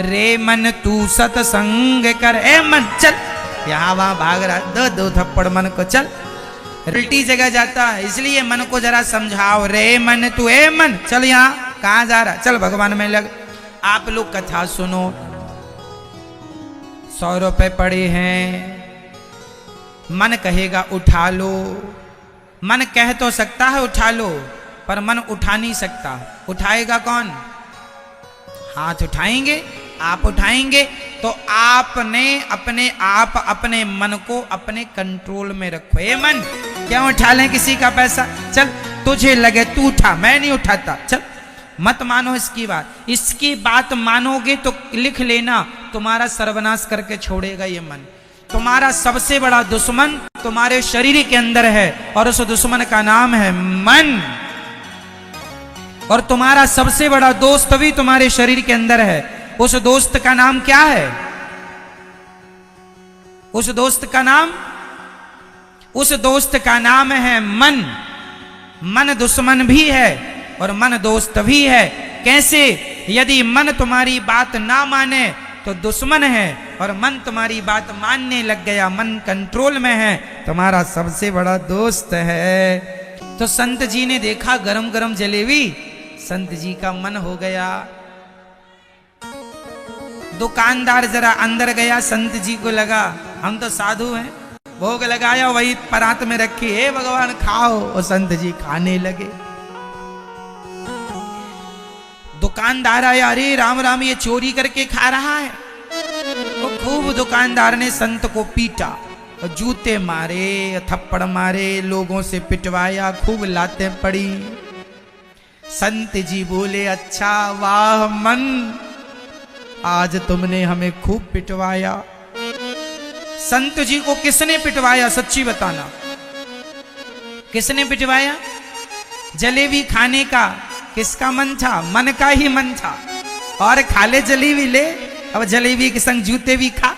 रे मन तू सत्संग कर, ए मन चल, यहाँ वहां भाग रहा, दो दो थप्पड़ मन को, चल, उल्टी जगह जाता है। इसलिए मन को जरा समझाओ, रे मन तू, ए मन चल, यहाँ कहाँ जा रहा, चल भगवान में लग। आप लोग कथा सुनो, 100 रुपए पड़े हैं, मन कहेगा उठा लो। मन कह तो सकता है उठा लो, पर मन उठा नहीं सकता। उठाएगा कौन? हाथ उठाएंगे, आप उठाएंगे। तो आपने अपने आप अपने मन को अपने कंट्रोल में रखो। ए मन, क्या उठा लें किसी का पैसा, चल, तुझे लगे तू उठा, मैं नहीं उठाता, चल। मत मानो इसकी बात। इसकी बात मानोगे तो लिख लेना, तुम्हारा सर्वनाश करके छोड़ेगा ये मन। तुम्हारा सबसे बड़ा दुश्मन तुम्हारे शरीर के अंदर है, और उस दुश्मन का नाम है मन। और तुम्हारा सबसे बड़ा दोस्त भी तुम्हारे शरीर के अंदर है, उस दोस्त का नाम क्या है? उस दोस्त का नाम, उस दोस्त का नाम है मन। मन दुश्मन भी है और मन दोस्त भी है। कैसे? यदि मन तुम्हारी बात ना माने तो दुश्मन है, और मन तुम्हारी बात मानने लग गया, मन कंट्रोल में है, तुम्हारा सबसे बड़ा दोस्त है। तो संत जी ने देखा गरम गरम जलेबी, संत जी का मन हो गया। दुकानदार जरा अंदर गया, संत जी को लगा हम तो साधु हैं, भोग लगाया, वही परात में रखी, हे भगवान खाओ, और संत जी खाने लगे। दुकानदार आया, अरे राम राम ये चोरी करके खा रहा है। तो खूब दुकानदार ने संत को पीटा, और जूते मारे, थप्पड़ मारे, लोगों से पिटवाया, खूब लातें पड़ी। संत जी बोले, अच्छा वाह मन, आज तुमने हमें खूब पिटवाया। संत जी को किसने पिटवाया, सच्ची बताना, किसने पिटवाया? जलेबी खाने का किसका मन था? मन का ही मन था। और खा ले जलेबी, ले, अब जलेबी के संग जूते भी खा।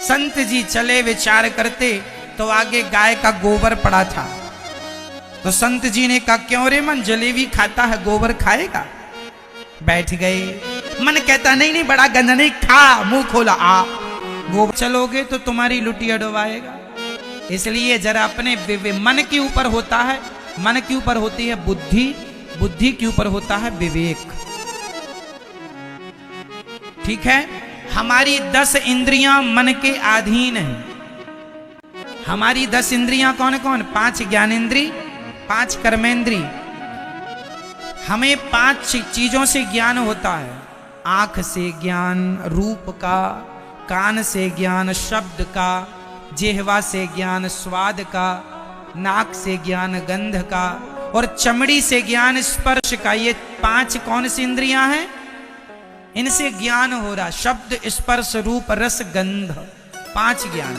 संत जी चले विचार करते, तो आगे गाय का गोबर पड़ा था। तो संत जी ने कहा, क्यों रे मन, जलेबी खाता है, गोबर खाएगा? बैठ गए। मन कहता, नहीं नहीं बड़ा गंदा, नहीं खा, मुंह खोला, आ गोबर चलोगे तो तुम्हारी लुटिया डुबाएगा। इसलिए जरा अपने मन के ऊपर होता है, मन के ऊपर होती है बुद्धि, बुद्धि के ऊपर होता है विवेक। ठीक है? हमारी 10 इंद्रियां मन के अधीन हैं। हमारी 10 इंद्रियां कौन कौन? 5 ज्ञानेंद्री, 5 कर्मेंद्री। हमें 5 चीजों से ज्ञान होता है। आंख से ज्ञान रूप का, कान से ज्ञान शब्द का, जिह्वा से ज्ञान स्वाद का, नाक से ज्ञान गंध का, और चमड़ी से ज्ञान स्पर्श का। ये 5 कौन सी इंद्रियां हैं? इनसे ज्ञान हो रहा, शब्द स्पर्श रूप रस गंध, 5 ज्ञान।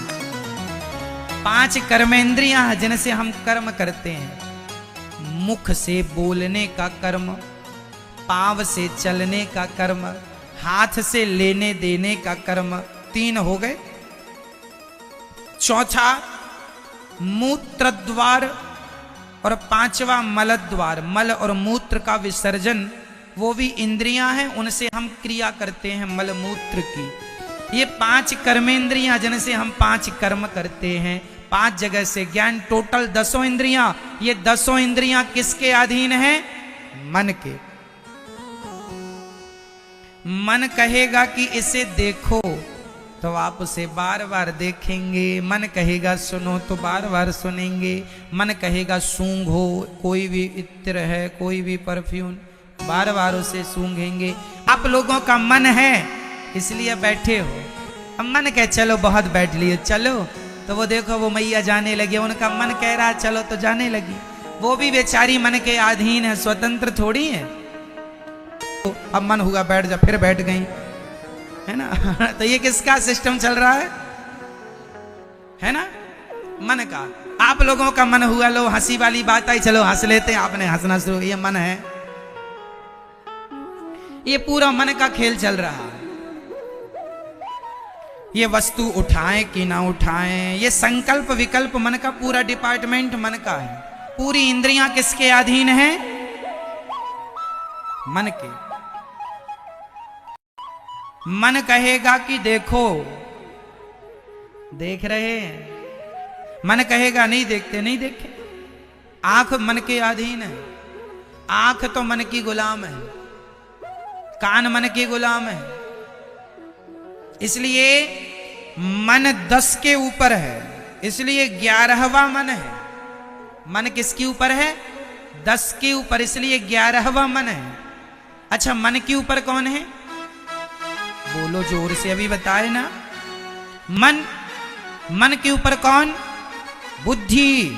5 कर्मेंद्रियां हैं जिनसे हम कर्म करते हैं। मुख से बोलने का कर्म, पांव से चलने का कर्म, हाथ से लेने देने का कर्म, 3 हो गए। चौथा मूत्र द्वार, और 5वां मल द्वार, मल और मूत्र का विसर्जन, वो भी इंद्रियां हैं, उनसे हम क्रिया करते हैं मल मूत्र की। ये 5 कर्मेंद्रियां जिनसे हम 5 कर्म करते हैं। 5 जगह से ज्ञान, टोटल 10 इंद्रियां। ये 10 इंद्रियां किसके अधीन हैं? मन के। मन कहेगा कि इसे देखो, तो आप उसे बार बार देखेंगे। मन कहेगा सुनो, तो बार बार सुनेंगे। मन कहेगा सूंघो, कोई भी इत्र है, कोई भी परफ्यूम, बार बार उसे सूंघेंगे। आप लोगों का मन है इसलिए बैठे हो। अब मन कहे चलो बहुत बैठ लिए, चलो, तो वो देखो वो मैया जाने लगी, उनका मन कह रहा है चलो तो जाने लगी। वो भी बेचारी मन के अधीन है, स्वतंत्र थोड़ी है। तो अब मन हुआ बैठ जा, फिर बैठ गई, है ना। तो ये किसका सिस्टम चल रहा है ना? मन का। आप लोगों का मन हुआ, लो हंसी वाली बात आई, चलो हंस लेते हैं, आपने हंसना शुरू, ये मन है। ये पूरा मन का खेल चल रहा है। ये वस्तु उठाएं कि ना उठाएं, ये संकल्प विकल्प मन का पूरा डिपार्टमेंट मन का है। पूरी इंद्रियां किसके अधीन हैं? मन के। मन कहेगा कि देखो, देख रहे हैं, मन कहेगा नहीं देखते, नहीं देखे। आंख मन के अधीन है, आंख तो मन की गुलाम है, कान मन के गुलाम है। इसलिए मन 10 के ऊपर है, इसलिए 11वां मन है। मन किसके ऊपर है? 10 के ऊपर, इसलिए 11वां मन है। अच्छा, मन के ऊपर कौन है? बोलो जोर से, अभी बताए ना। मन के ऊपर कौन? बुद्धि।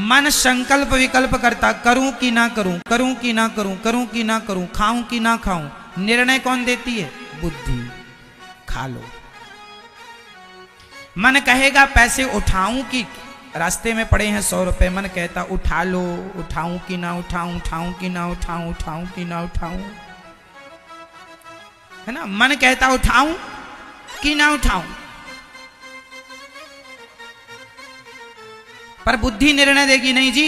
मन संकल्प विकल्प करता, करूं कि ना करूं, करूं कि ना करूं, करूं कि ना करूं, खाऊं कि ना खाऊं। निर्णय कौन देती है? बुद्धि। खा लो। मन कहेगा पैसे उठाऊं कि, रास्ते में पड़े हैं 100 रुपए, मन कहता उठा लो, उठाऊं कि ना उठाऊं, उठाऊं कि ना उठाऊं, उठाऊं कि ना उठाऊं, है ना। मन कहता उठाऊं कि ना उठाऊं। पर बुद्धि निर्णय देगी नहीं जी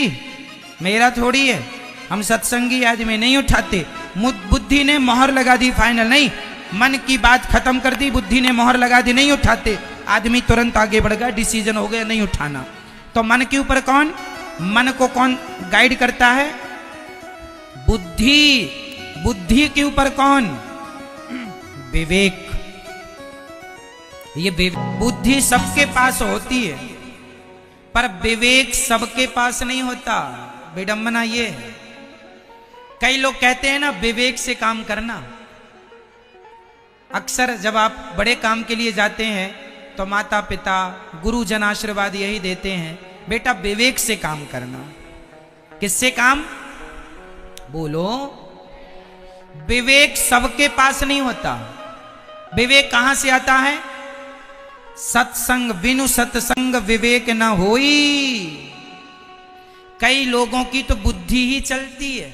मेरा थोड़ी है, हम सत्संगी आदमी नहीं उठाते। बुद्धि ने मोहर लगा दी, फाइनल नहीं, मन की बात खत्म कर दी, बुद्धि ने मोहर लगा दी, नहीं उठाते। आदमी तुरंत आगे बढ़ गया, डिसीजन हो गया नहीं उठाना। तो मन के ऊपर कौन, मन को कौन गाइड करता है? बुद्धि। बुद्धि के ऊपर कौन? विवेक। ये बुद्धि सबके पास होती है पर विवेक सबके पास नहीं होता। विडंबना ये है। कई लोग कहते हैं ना विवेक से काम करना। अक्सर जब आप बड़े काम के लिए जाते हैं तो माता पिता गुरुजन आशीर्वाद यही देते हैं, बेटा विवेक से काम करना। किससे काम? बोलो। विवेक सबके पास नहीं होता। विवेक कहां से आता है? सत्संग बिनु सत्संग विवेक न होई। कई लोगों की तो बुद्धि ही चलती है,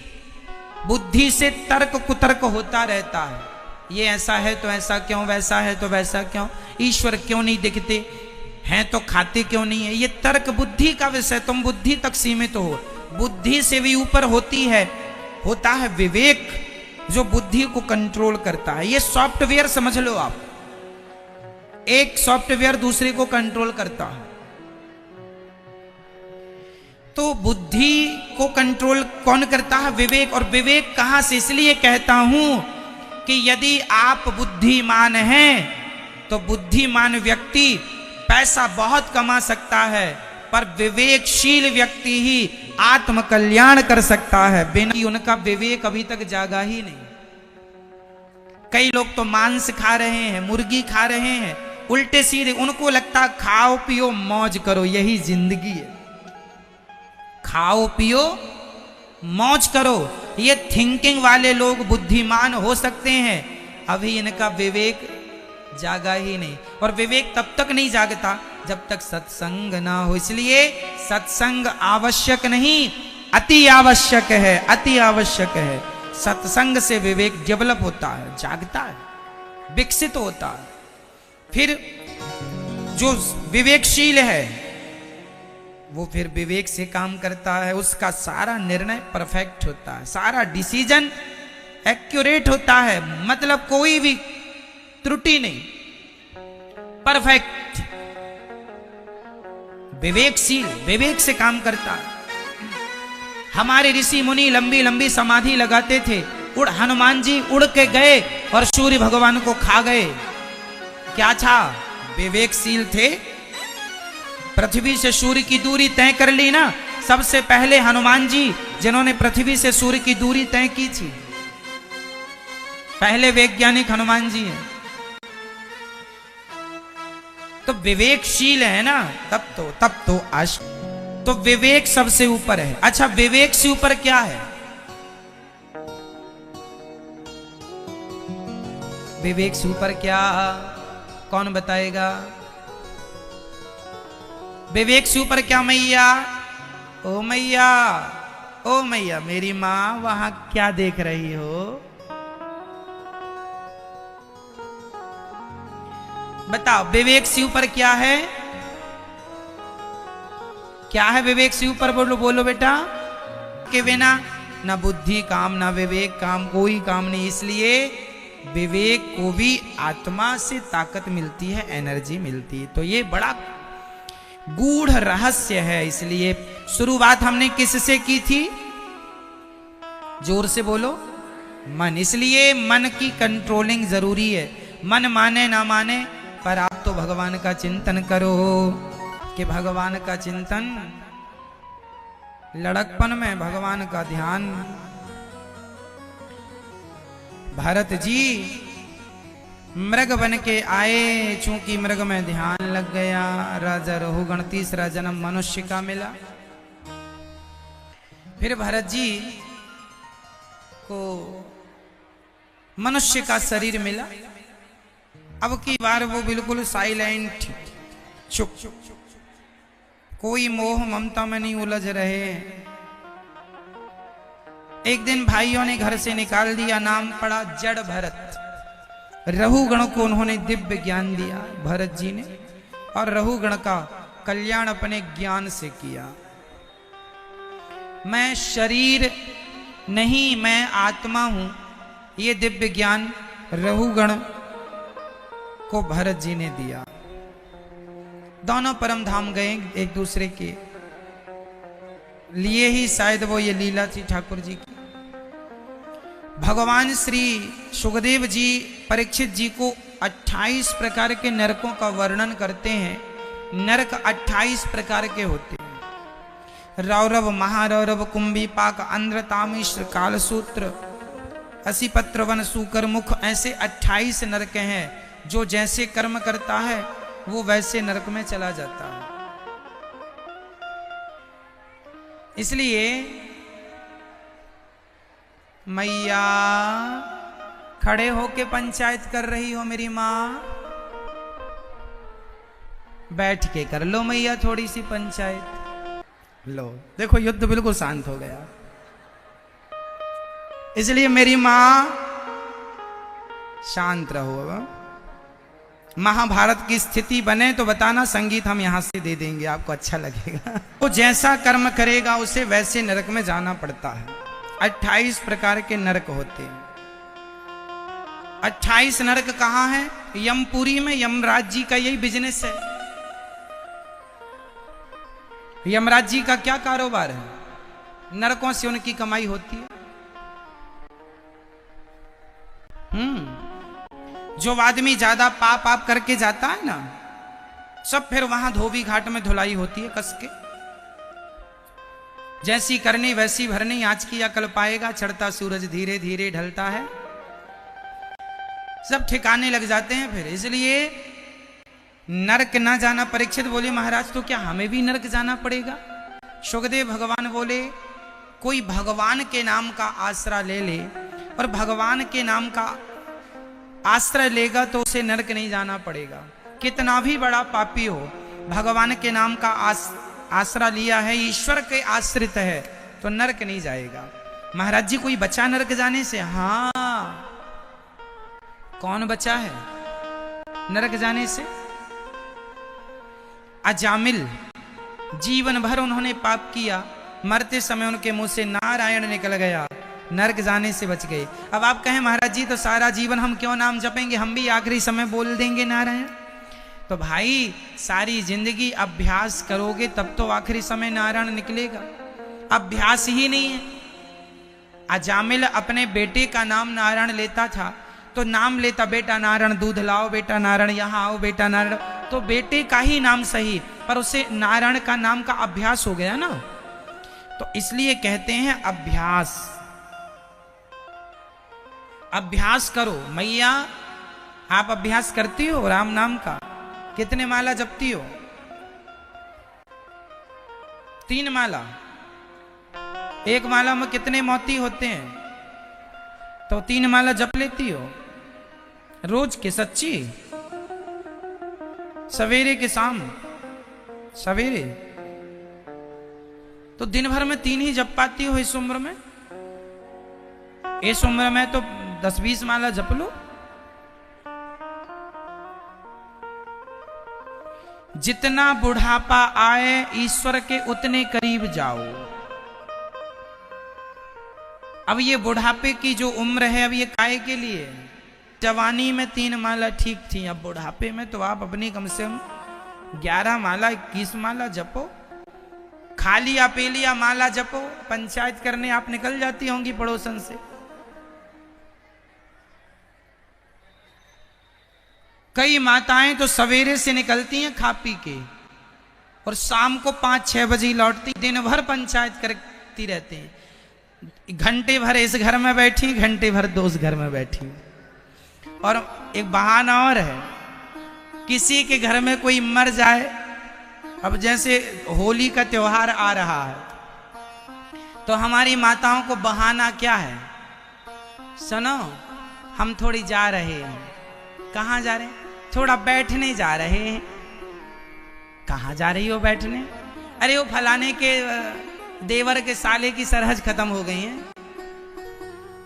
बुद्धि से तर्क कुतर्क होता रहता है। ये ऐसा है तो ऐसा क्यों, वैसा है तो वैसा क्यों, ईश्वर क्यों नहीं दिखते हैं तो खाते क्यों नहीं है। ये तर्क बुद्धि का विषय, तुम बुद्धि तक सीमित हो। बुद्धि से भी ऊपर होता है विवेक, जो बुद्धि को कंट्रोल करता है। ये सॉफ्टवेयर समझ लो आप, एक सॉफ्टवेयर दूसरे को कंट्रोल करता है। तो बुद्धि को कंट्रोल कौन करता है? विवेक। और विवेक कहां से? इसलिए कहता हूं कि यदि आप बुद्धिमान हैं तो बुद्धिमान व्यक्ति पैसा बहुत कमा सकता है, पर विवेकशील व्यक्ति ही आत्म कल्याण कर सकता है। बिना उनका विवेक अभी तक जागा ही नहीं। कई लोग तो मांस खा रहे हैं, मुर्गी खा रहे हैं, उल्टे सीधे। उनको लगता खाओ पियो मौज करो, यही जिंदगी है। खाओ पियो मौज करो, ये थिंकिंग वाले लोग बुद्धिमान हो सकते हैं, अभी इनका विवेक जागा ही नहीं। और विवेक तब तक नहीं जागता जब तक सत्संग ना हो। इसलिए सत्संग आवश्यक नहीं, अति आवश्यक है, अति आवश्यक है। सत्संग से विवेक डेवलप होता है, जागता है, विकसित होता है। फिर जो विवेकशील है वो फिर विवेक से काम करता है, उसका सारा निर्णय परफेक्ट होता है, सारा डिसीजन एक्यूरेट होता है, मतलब कोई भी त्रुटि नहीं, परफेक्ट। विवेकशील विवेक से काम करता है। हमारे ऋषि मुनि लंबी लंबी समाधि लगाते थे, हनुमान जी उड़ के गए और सूर्य भगवान को खा गए। क्या था? विवेकशील थे। पृथ्वी से सूर्य की दूरी तय कर ली ना, सबसे पहले हनुमान जी जिन्होंने पृथ्वी से सूर्य की दूरी तय की थी, पहले वैज्ञानिक हनुमान जी हैं। तो विवेकशील है ना, तब तो आज तो विवेक सबसे ऊपर है। अच्छा, विवेक से ऊपर क्या है? विवेक से ऊपर क्या, कौन बताएगा? विवेक से ऊपर क्या मैया? ओ मैया, ओ मैया, मेरी मां वहां क्या देख रही हो? बताओ, विवेक से ऊपर क्या है? क्या है विवेक से ऊपर? बोलो बोलो बेटा। के बिना ना बुद्धि काम ना विवेक काम, कोई काम नहीं। इसलिए विवेक को भी आत्मा से ताकत मिलती है, एनर्जी मिलती है। तो ये बड़ा गूढ़ रहस्य है। इसलिए शुरुआत हमने किससे की थी? जोर से बोलो, मन। इसलिए मन की कंट्रोलिंग जरूरी है। मन माने ना माने, पर आप तो भगवान का चिंतन करो कि भगवान का चिंतन, लड़कपन में भगवान का ध्यान। भरत जी मृग बन के आए, चूंकि मृग में ध्यान लग गया, राजा रहुगण तीसरा जन्म मनुष्य का मिला। फिर भरत जी को मनुष्य का शरीर मिला। अब की बार वो बिल्कुल साइलेंट, चुप, कोई मोह ममता में नहीं उलझ रहे। एक दिन भाइयों ने घर से निकाल दिया, नाम पड़ा जड़ भरत। रहुगण को उन्होंने दिव्य ज्ञान दिया भरत जी ने, और रहुगण का कल्याण अपने ज्ञान से किया। मैं शरीर नहीं, मैं आत्मा हूं, ये दिव्य ज्ञान रहुगण को भरत जी ने दिया। दोनों परम धाम गए एक दूसरे के लिए ही शायद वो ये लीला थी ठाकुर जी की। भगवान श्री सुखदेव जी परीक्षित जी को 28 प्रकार के नरकों का वर्णन करते हैं। नरक 28 प्रकार के होते हैं। रौरव, महारौरव, कुंभी पाक, अंध्र, तामिश्र, कालसूत्र, असीपत्र, वन, सूकर, मुख, ऐसे 28 नरक हैं। जो जैसे कर्म करता है वो वैसे नरक में चला जाता है। इसलिए मैया खड़े होके पंचायत कर रही हो मेरी माँ, बैठ के कर लो मैया थोड़ी सी पंचायत। लो देखो युद्ध बिल्कुल शांत हो गया। इसलिए मेरी माँ शांत रहो। महाभारत की स्थिति बने तो बताना, संगीत हम यहां से दे देंगे, आपको अच्छा लगेगा। वो जैसा कर्म करेगा उसे वैसे नरक में जाना पड़ता है। 28 प्रकार के नरक होते हैं। 28 नरक कहां है? यमपुरी में यमराज जी का यही बिजनेस है। यमराज जी का क्या कारोबार है? नरकों से उनकी कमाई होती है। जो आदमी ज्यादा पाप आप करके जाता है ना, सब फिर वहां धोबी घाट में धुलाई होती है कस के। जैसी करनी वैसी भरनी, आज की या कल पाएगा, चढ़ता सूरज धीरे धीरे ढलता है, सब ठिकाने लग जाते हैं फिर। इसलिए नरक ना जाना। परीक्षित बोले महाराज तो क्या हमें भी नरक जाना पड़ेगा? सुखदेव भगवान बोले कोई भगवान के नाम का आश्रय ले ले और भगवान के नाम का आश्रय लेगा तो उसे नरक नहीं जाना पड़ेगा। कितना भी बड़ा पापी हो, भगवान के नाम का आश्रय लिया है, ईश्वर के आश्रित है, तो नरक नहीं जाएगा। महाराज जी कोई बचा नरक जाने से? हाँ, कौन बचा है नरक जाने से? अजामिल, जीवन भर उन्होंने पाप किया, मरते समय उनके मुंह से नारायण निकल गया, नरक जाने से बच गए। अब आप कहें महाराज जी तो सारा जीवन हम क्यों नाम जपेंगे, हम भी आखिरी समय बोल देंगे नारायण। तो भाई सारी जिंदगी अभ्यास करोगे तब तो आखिरी समय नारायण निकलेगा। अभ्यास ही नहीं है। अजामिल अपने बेटे का नाम नारायण लेता था, तो नाम लेता बेटा नारायण दूध लाओ, बेटा नारायण यहाँ आओ, बेटा नारायण, तो बेटे का ही नाम सही, पर उसे नारायण का नाम का अभ्यास हो गया ना। तो इसलिए कहते हैं अभ्यास, अभ्यास करो। मैया आप अभ्यास करती हो राम नाम का? कितने माला जपती हो? 3 माला। एक माला में कितने मोती होते हैं? तो 3 माला जप लेती हो रोज के? सच्ची? सवेरे के शाम? सवेरे तो दिन भर में 3 ही जप पाती हो इस उम्र में? इस उम्र में तो 10-20 माला जप लो। जितना बुढ़ापा आए ईश्वर के उतने करीब जाओ। अब ये बुढ़ापे की जो उम्र है, अब ये काहे के लिए? जवानी में 3 माला ठीक थी, अब बुढ़ापे में तो आप अपनी कम से कम 11 माला 21 माला जपो। खा लिया पी लिया माला जपो। पंचायत करने आप निकल जाती होंगी पड़ोसन से। कई माताएं तो सवेरे से निकलती हैं खा पी के और शाम को 5-6 बजे लौटती। दिन भर पंचायत करती रहते हैं। घंटे भर इस घर में बैठी, घंटे भर उस घर में बैठी। और एक बहाना और है, किसी के घर में कोई मर जाए, अब जैसे होली का त्योहार आ रहा है, तो हमारी माताओं को बहाना क्या है? सुनो, हम थोड़ी जा रहे हैं। कहाँ जा रहे हैं? थोड़ा बैठने जा रहे हैं। कहाँ जा रही हो बैठने? अरे वो फलाने के देवर के साले की सरहज खत्म हो गई है,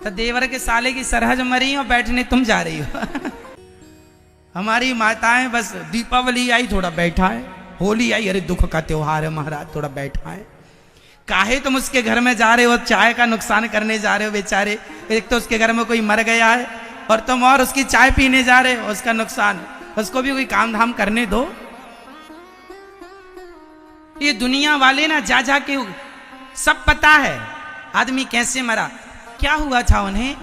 तो देवर के साले की सरहज मरी और बैठने तुम जा रही हो। हमारी माताएं बस दीपावली आई थोड़ा बैठा है, होली आई, अरे दुख का त्योहार है महाराज, थोड़ा बैठा है। काहे तुम उसके घर में जा रहे हो, चाय का नुकसान करने जा रहे हो बेचारे। एक तो उसके घर में कोई मर गया है और तुम और उसकी चाय पीने जा रहे हो, उसका नुकसान, उसको भी कोई काम धाम करने दो। ये दुनिया वाले ना जा जा के सब पता है आदमी कैसे मरा, क्या हुआ था उन्हें,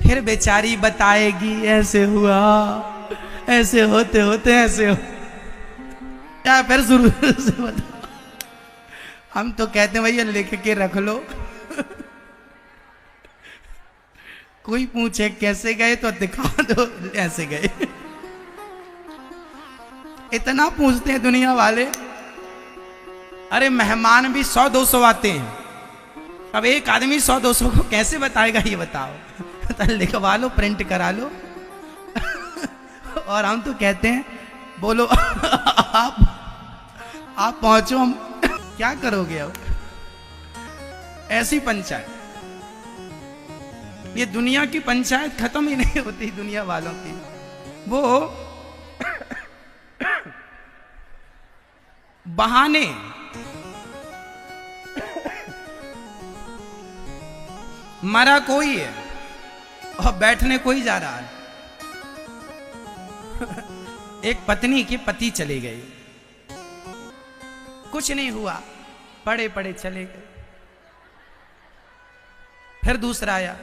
फिर बेचारी बताएगी ऐसे हुआ, ऐसे होते होते ऐसे हो, या फिर शुरू से बता। हम तो कहते हैं भैया लिख के रख लो। कोई पूछे कैसे गए तो दिखा दो ऐसे गए। इतना पूछते हैं दुनिया वाले। अरे मेहमान भी 100-200 आते हैं, अब एक आदमी 100-200 को कैसे बताएगा ये बताओ। तो लिखवा लो, प्रिंट करा लो। और हम तो कहते हैं बोलो आप पहुंचो, हम क्या करोगे अब। ऐसी पंचायत, ये दुनिया की पंचायत खत्म ही नहीं होती दुनिया वालों की। वो बहाने, मरा कोई है और बैठने कोई जा रहा है। एक पत्नी के पति चले गए, कुछ नहीं हुआ, पड़े पड़े चले गए। फिर दूसरा आया,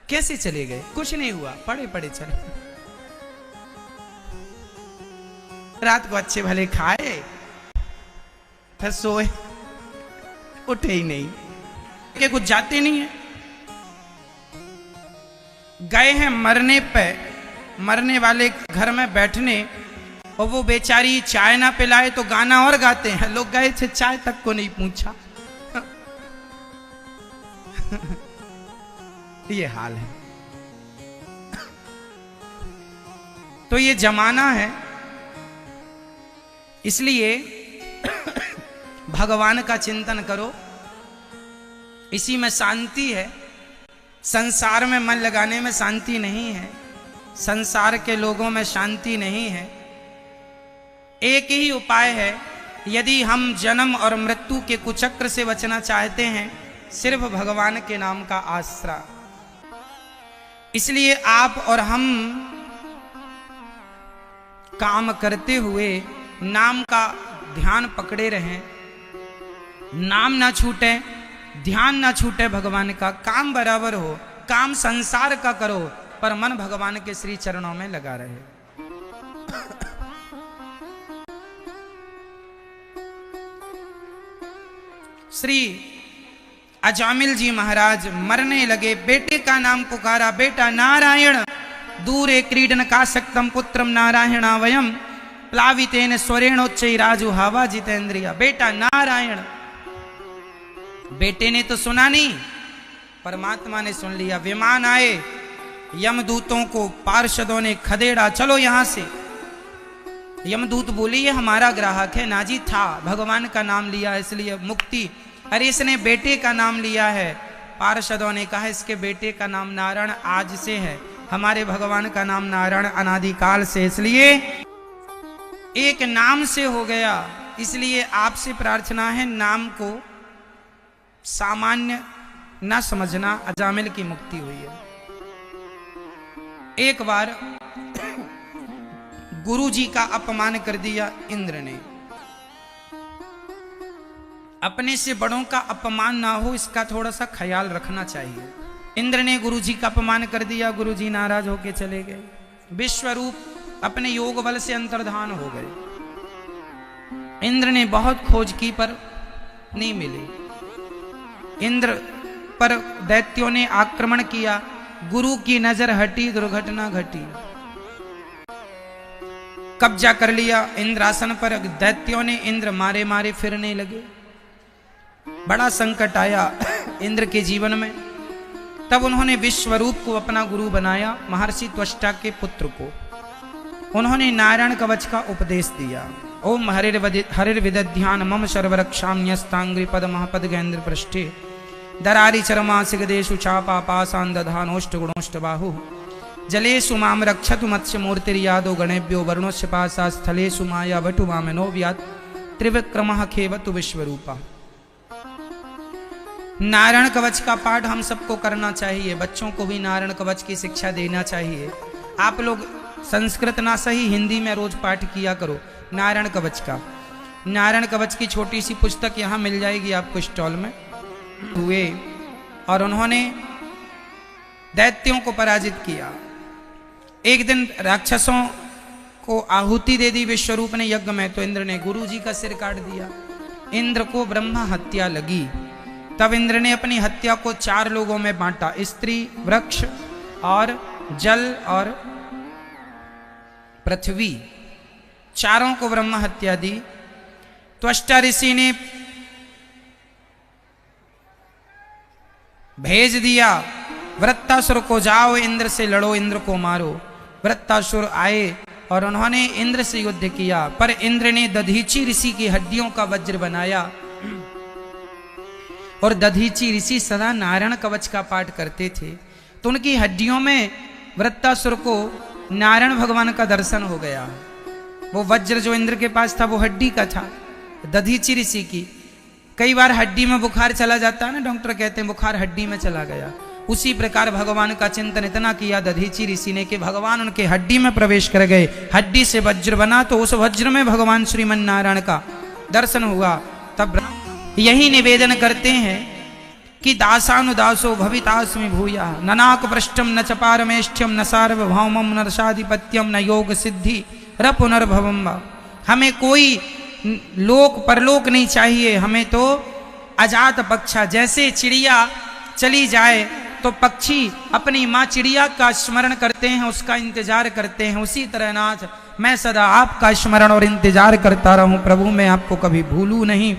कैसे चले गए, कुछ नहीं हुआ, पड़े पड़े चले। रात को अच्छे भले खाए, फिर सोए, उठे ही नहीं, कि कुछ जाते नहीं है। गए हैं मरने पे, मरने वाले घर में बैठने, और वो बेचारी चाय ना पिलाए तो गाना और गाते हैं। लोग गए थे, चाय तक को नहीं पूछा। ये हाल है। तो ये जमाना है, इसलिए भगवान का चिंतन करो, इसी में शांति है। संसार में मन लगाने में शांति नहीं है, संसार के लोगों में शांति नहीं है। एक ही उपाय है, यदि हम जन्म और मृत्यु के कुचक्र से बचना चाहते हैं, सिर्फ भगवान के नाम का आसरा। इसलिए आप और हम काम करते हुए नाम का ध्यान पकड़े रहें, नाम ना छूटे, ध्यान ना छूटे भगवान का। काम बराबर हो, काम संसार का करो, पर मन भगवान के श्री चरणों में लगा रहे। श्री अजामिल जी महाराज मरने लगे, बेटे का नाम पुकारा, बेटा नारायण दूरे क्रीडन काशक्तम पुत्रम नारायणा वयम प्लावितेन स्वरेणोच्चै राजु हवा जितेंद्रिया। बेटा नारायण, बेटे ने तो सुना नहीं, परमात्मा ने सुन लिया। विमान आए, यमदूतों को पार्षदों ने खदेड़ा, चलो यहां से। यमदूत बोले ये हमारा ग्राहक है। नाजी था, भगवान का नाम लिया इसलिए मुक्ति। अरे इसने बेटे का नाम लिया है। पार्षदों ने कहा इसके बेटे का नाम नारायण आज से है, हमारे भगवान का नाम नारायण अनादिकाल से, इसलिए एक नाम से हो गया। इसलिए आपसे प्रार्थना है, नाम को सामान्य ना समझना। अजामिल की मुक्ति हुई है। एक बार गुरु जी का अपमान कर दिया इंद्र ने। अपने से बड़ों का अपमान ना हो, इसका थोड़ा सा ख्याल रखना चाहिए। इंद्र ने गुरु जी का अपमान कर दिया, गुरु जी नाराज होके चले गए। विश्वरूप अपने योग बल से अंतर्धान हो गए। इंद्र ने बहुत खोज की पर नहीं मिले। इंद्र पर दैत्यों ने आक्रमण किया, गुरु की नजर हटी, दुर्घटना घटी। कब्जा कर लिया इंद्रासन पर। दैत्यों ने इंद्र मारे मारे फिरने लगे। बड़ा संकट आया इंद्र के जीवन में। तब उन्होंने विश्वरूप को अपना गुरु बनाया, महर्षि त्वष्टा के पुत्र को। उन्होंने नारायण कवच का उपदेश दिया। ओम हरिर्विदध्यान मम सर्वरक्षाम्यस्तांग्रि पद महापद गैन्द्र पृष्ठे दरारी चरमा सिगदेशु चापा पासान् दधानोष्ट गुणोष्ट बाहु जलेषु माम रक्षतु मत्स्य मूर्तिर्यादो गणेभ्यो वरुणस्य पासा स्थलेषु माया वटु वामनो व्यात् त्रिविक्रमः खेवतु विश्वरूपा। नारायण कवच का पाठ हम सबको करना चाहिए, बच्चों को भी नारायण कवच की शिक्षा देना चाहिए। आप लोग संस्कृत ना सही हिंदी में रोज पाठ किया करो नारायण कवच का। नारायण कवच की छोटी सी पुस्तक यहाँ मिल जाएगी आपको स्टॉल में। हुए और उन्होंने दैत्यों को पराजित किया। एक दिन राक्षसों को आहुति दे दी विश्वरूप ने यज्ञ में, तो इंद्र ने गुरु जी का सिर काट दिया। इंद्र को ब्रह्मा हत्या लगी। तब इंद्र ने अपनी हत्या को 4 लोगों में बांटा, स्त्री, वृक्ष और जल और पृथ्वी, चारों को ब्रह्मा हत्या दी। त्वष्टा ऋषि ने भेज दिया वृत्तासुर को, जाओ इंद्र से लड़ो, इंद्र को मारो। वृत्तासुर आए और उन्होंने इंद्र से युद्ध किया, पर इंद्र ने दधीची ऋषि की हड्डियों का वज्र बनाया। और दधीची ऋषि सदा नारायण कवच का पाठ करते थे, तो उनकी हड्डियों में वृत्तासुर को नारायण भगवान का दर्शन हो गया। वो वज्र जो इंद्र के पास था वो हड्डी का था, दधीची ऋषि की। कई बार हड्डी में बुखार चला जाता है ना, डॉक्टर कहते हैं बुखार हड्डी में चला गया। उसी प्रकार भगवान का चिंतन इतना किया दधीची ऋषि ने कि भगवान उनके हड्डी में प्रवेश कर गए। हड्डी से वज्र बना, तो उस वज्र में भगवान श्रीमन नारायण का दर्शन हुआ। तब यही निवेदन करते हैं कि दासानुदासो भवितास्मि भूया, ननाक पृष्ठम न च पारमेष्ठ्यम न सार्वभौमम न रसाधिपत्यम न योग सिद्धि र पुनर्भवम। हमें कोई लोक परलोक नहीं चाहिए, हमें तो अजात पक्षा। जैसे चिड़िया चली जाए तो पक्षी अपनी माँ चिड़िया का स्मरण करते हैं, उसका इंतजार करते हैं, उसी तरह नाथ मैं सदा आपका स्मरण और इंतजार करता रहूं प्रभु, मैं आपको कभी भूलूं नहीं।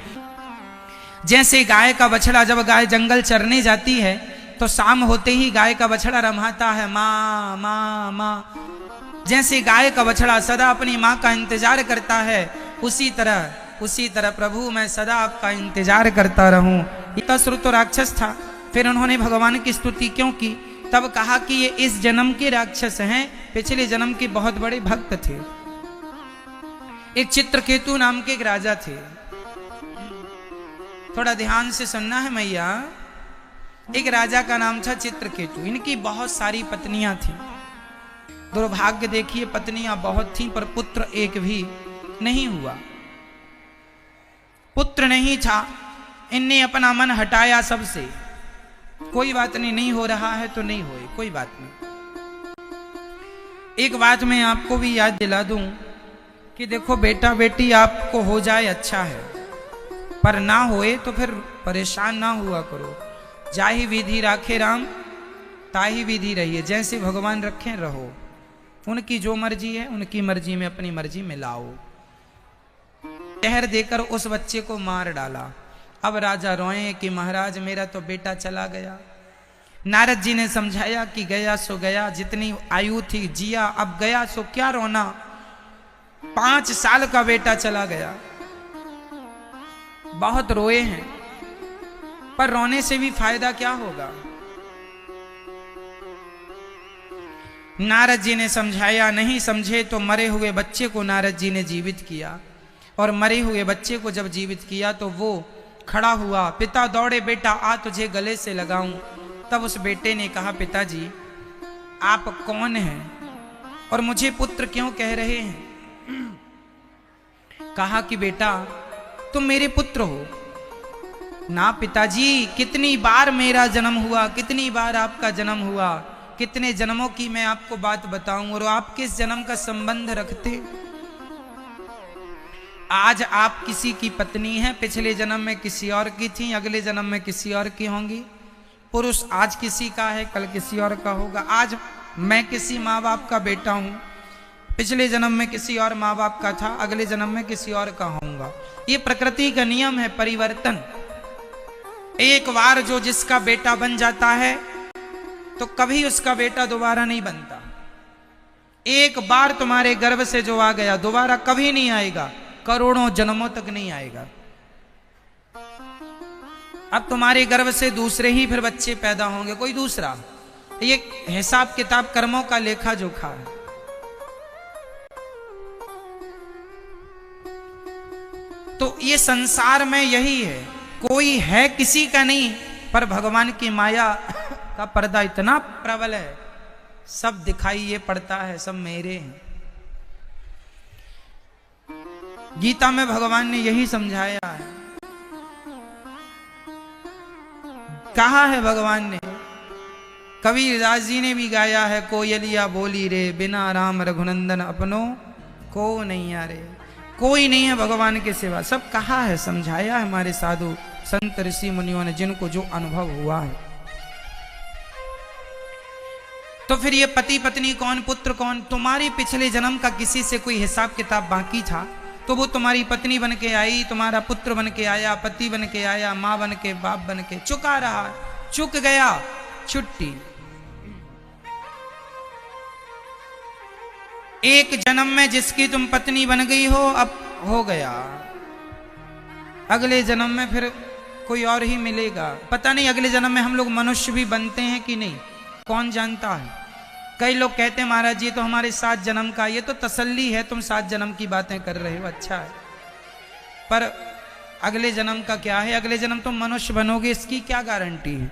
जैसे गाय का बछड़ा, जब गाय जंगल चरने जाती है तो शाम होते ही गाय का बछड़ा रमाता है माँ माँ माँ। जैसे गाय का बछड़ा सदा अपनी माँ का इंतजार करता है, उसी तरह प्रभु मैं सदा आपका इंतजार करता रहूं। इतासुर तो राक्षस था, फिर उन्होंने भगवान की स्तुति क्यों की? तब कहा कि ये इस जन्म के राक्षस हैं, पिछले जन्म के बहुत बड़े भक्त थे। एक चित्रकेतु नाम के एक राजा थे, थोड़ा ध्यान से सुनना है मैया। एक राजा का नाम था चित्रकेतु। इनकी बहुत सारी पत्नियां थी। दुर्भाग्य देखिए, पत्नियां बहुत थीं पर पुत्र एक भी नहीं हुआ। पुत्र नहीं था, इनने अपना मन हटाया सबसे। कोई बात नहीं, नहीं हो रहा है तो नहीं होए, कोई बात नहीं। एक बात मैं आपको भी याद दिला दूं कि देखो बेटा बेटी आपको हो जाए अच्छा है, पर ना होए तो फिर परेशान ना हुआ करो। जाहि विधि राखे राम ताही विधि रहिए, जैसे भगवान रखें रहो। उनकी जो मर्जी है उनकी मर्जी में अपनी मर्जी में लाओ। जहर देकर उस बच्चे को मार डाला। अब राजा रोए कि महाराज मेरा तो बेटा चला गया। नारद जी ने समझाया कि गया सो गया, जितनी आयु थी जिया, अब गया सो क्या रोना। 5 साल का बेटा चला गया। बहुत रोए हैं, पर रोने से भी फायदा क्या होगा। नारद जी ने समझाया, नहीं समझे तो मरे हुए बच्चे को नारद जी ने जीवित किया। और मरे हुए बच्चे को जब जीवित किया तो वो खड़ा हुआ। पिता दौड़े, बेटा आ तुझे गले से लगाऊं। तब उस बेटे ने कहा, पिताजी आप कौन हैं और मुझे पुत्र क्यों कह रहे हैं? कहा कि बेटा तुम मेरे पुत्र हो ना। पिताजी कितनी बार मेरा जन्म हुआ, कितनी बार आपका जन्म हुआ, कितने जन्मों की मैं आपको बात बताऊं, और आप किस जन्म का संबंध रखते। आज आप किसी की पत्नी हैं, पिछले जन्म में किसी और की थी, अगले जन्म में किसी और की होंगी। पुरुष आज किसी का है, कल किसी और का होगा। आज मैं किसी माँ बाप का बेटा हूं, पिछले जन्म में किसी और माँ बाप का था, अगले जन्म में किसी और का होऊंगा। ये प्रकृति का नियम है, परिवर्तन। एक बार जो जिसका बेटा बन जाता है तो कभी उसका बेटा दोबारा नहीं बनता। एक बार तुम्हारे गर्भ से जो आ गया दोबारा कभी नहीं आएगा, करोड़ों जन्मों तक नहीं आएगा। अब तुम्हारे गर्भ से दूसरे ही फिर बच्चे पैदा होंगे, कोई दूसरा। ये हिसाब किताब कर्मों का लेखा जोखा है। तो ये संसार में यही है, कोई है किसी का नहीं, पर भगवान की माया का पर्दा इतना प्रबल है, सब दिखाई ये पड़ता है सब मेरे हैं। गीता में भगवान ने यही समझाया है, कहा है भगवान ने, कबीरदास जी ने भी गाया है, कोयलिया बोली रे बिना राम रघुनंदन अपनो को नहीं आ रे। कोई नहीं है भगवान के सिवा, सब कहा है, समझाया है हमारे साधु संत ऋषि मुनियों ने, जिनको जो अनुभव हुआ है। तो फिर ये पति पत्नी कौन, पुत्र कौन, तुम्हारे पिछले जन्म का किसी से कोई हिसाब किताब बाकी था तो वो तुम्हारी पत्नी बन के आई, तुम्हारा पुत्र बन के आया, पति बन के आया, माँ बन के, बाप बन के, चुका रहा, चुक गया, छुट्टी। एक जन्म में जिसकी तुम पत्नी बन गई हो, अब हो गया, अगले जन्म में फिर कोई और ही मिलेगा। पता नहीं अगले जन्म में हम लोग मनुष्य भी बनते हैं कि नहीं, कौन जानता है। कई लोग कहते हैं महाराज जी तो हमारे 7 जन्म का, ये तो तसल्ली है, तुम 7 जन्म की बातें कर रहे हो, अच्छा है, पर अगले जन्म का क्या है, अगले जन्म तुम मनुष्य बनोगे इसकी क्या गारंटी है।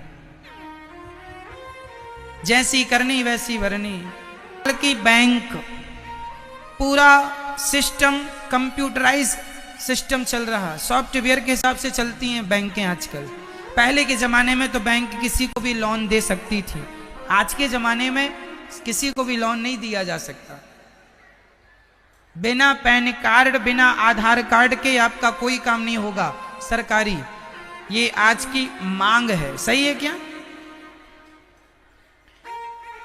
जैसी करनी वैसी भरनी। बल्कि बैंक पूरा सिस्टम कंप्यूटराइज सिस्टम चल रहा, सॉफ्टवेयर के हिसाब से चलती हैं बैंकें आजकल। पहले के जमाने में तो बैंक किसी को भी लोन दे सकती थी, आज के जमाने में किसी को भी लोन नहीं दिया जा सकता। बिना पैन कार्ड, बिना आधार कार्ड के आपका कोई काम नहीं होगा सरकारी, ये आज की मांग है। सही है क्या?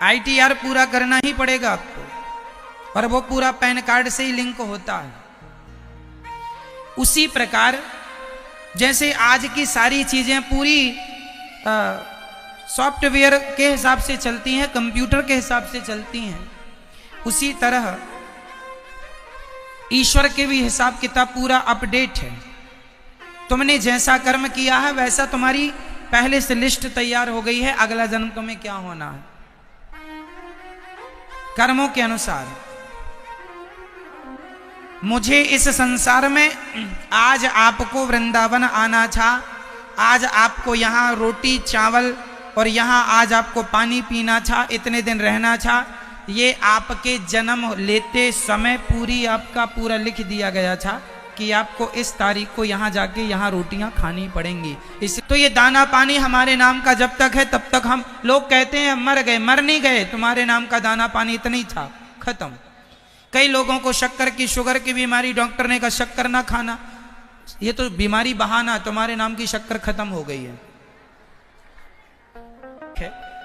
ITR पूरा करना ही पड़ेगा आपको, और वो पूरा पैन कार्ड से ही लिंक होता है। उसी प्रकार जैसे आज की सारी चीजें पूरी सॉफ्टवेयर के हिसाब से चलती हैं, कंप्यूटर के हिसाब से चलती हैं, उसी तरह ईश्वर के भी हिसाब किताब पूरा अपडेट है। तुमने जैसा कर्म किया है वैसा तुम्हारी पहले से लिस्ट तैयार हो गई है, अगला जन्म तुम्हें क्या होना है कर्मों के अनुसार। मुझे इस संसार में आज आपको वृंदावन आना था, आज आपको यहाँ रोटी चावल और यहाँ आज आपको पानी पीना था, इतने दिन रहना था, ये आपके जन्म लेते समय पूरी आपका पूरा लिख दिया गया था कि आपको इस तारीख को यहाँ जाके यहाँ रोटियां खानी पड़ेंगी। इस तो ये दाना पानी हमारे नाम का जब तक है तब तक हम लोग कहते हैं मर गए, मर नहीं गए, तुम्हारे नाम का दाना पानी इतना ही था, खत्म। कई लोगों को शक्कर की, शुगर की बीमारी, डॉक्टर ने कहा शक्कर ना खाना, ये तो बीमारी बहाना, तुम्हारे नाम की शक्कर खत्म हो गई है।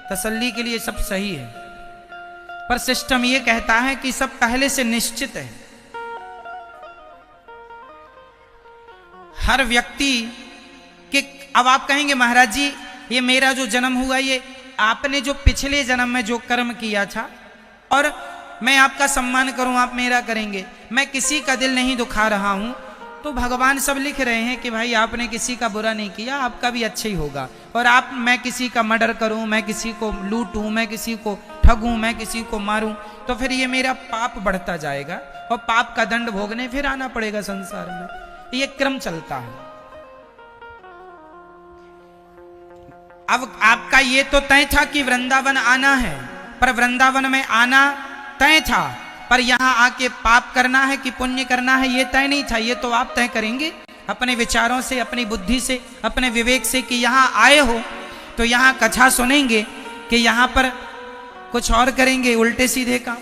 तसल्ली के लिए सब सही है, पर सिस्टम ये कहता है कि सब पहले से निश्चित है। हर व्यक्ति के, अब आप कहेंगे महाराज जी ये मेरा जो जन्म हुआ ये आपने जो पिछले जन्म में जो कर्म किया था, और मैं आपका सम्मान करूं आप मेरा करेंगे, मैं किसी का दिल नहीं दुखा रहा हूं, तो भगवान सब लिख रहे हैं कि भाई आपने किसी का बुरा नहीं किया, आपका भी अच्छा ही होगा। और आप, मैं किसी का मर्डर करूं, मैं किसी को लूटूं, मैं किसी को ठगूं, मैं किसी को मारूं, तो फिर ये मेरा पाप बढ़ता जाएगा और पाप का दंड भोगने फिर आना पड़ेगा संसार में। ये क्रम चलता है। अब आपका ये तो तय था कि वृंदावन आना है, पर वृंदावन में आना तय था, पर यहां आके पाप करना है कि पुण्य करना है ये तय नहीं था। ये तो आप तय करेंगे अपने विचारों से, अपनी बुद्धि से, अपने विवेक से कि यहां आए हो तो यहां कथा सुनेंगे कि यहां पर कुछ और करेंगे उल्टे सीधे काम।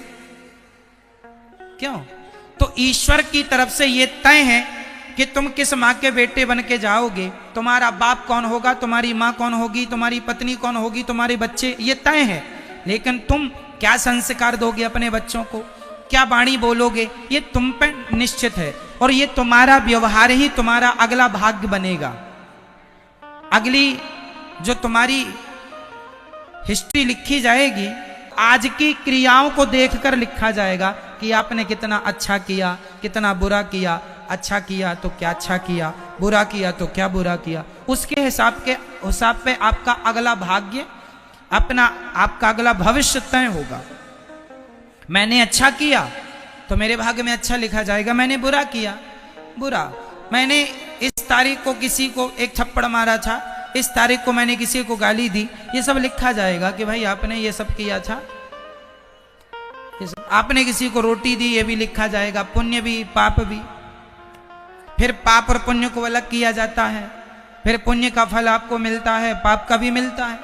क्यों? तो ईश्वर की तरफ से ये तय है कि तुम किस माँ के बेटे बन के जाओगे, तुम्हारा बाप कौन होगा, तुम्हारी माँ कौन होगी, तुम्हारी पत्नी कौन होगी, तुम्हारे बच्चे, ये तय है। लेकिन तुम क्या संस्कार दोगे अपने बच्चों को, क्या वाणी बोलोगे, ये तुम पे निश्चित है। और ये तुम्हारा व्यवहार ही तुम्हारा अगला भाग्य बनेगा। अगली जो तुम्हारी हिस्ट्री लिखी जाएगी, आज की क्रियाओं को देखकर लिखा जाएगा कि आपने कितना अच्छा किया, कितना बुरा किया, अच्छा किया तो क्या अच्छा किया, बुरा किया तो क्या बुरा किया। उसके हिसाब पे आपका अगला भाग्य, अपना आपका अगला भविष्य तय होगा। मैंने अच्छा किया तो मेरे भाग्य में अच्छा लिखा जाएगा, मैंने बुरा किया बुरा। मैंने इस तारीख को किसी को एक थप्पड़ मारा था, इस तारीख को मैंने किसी को गाली दी, ये सब लिखा जाएगा कि भाई आपने ये सब किया था। आपने किसी को रोटी दी, ये भी लिखा जाएगा, पुण्य भी पाप भी। फिर पाप और पुण्य को अलग किया जाता है, फिर पुण्य का फल आपको मिलता है, पाप का भी मिलता है।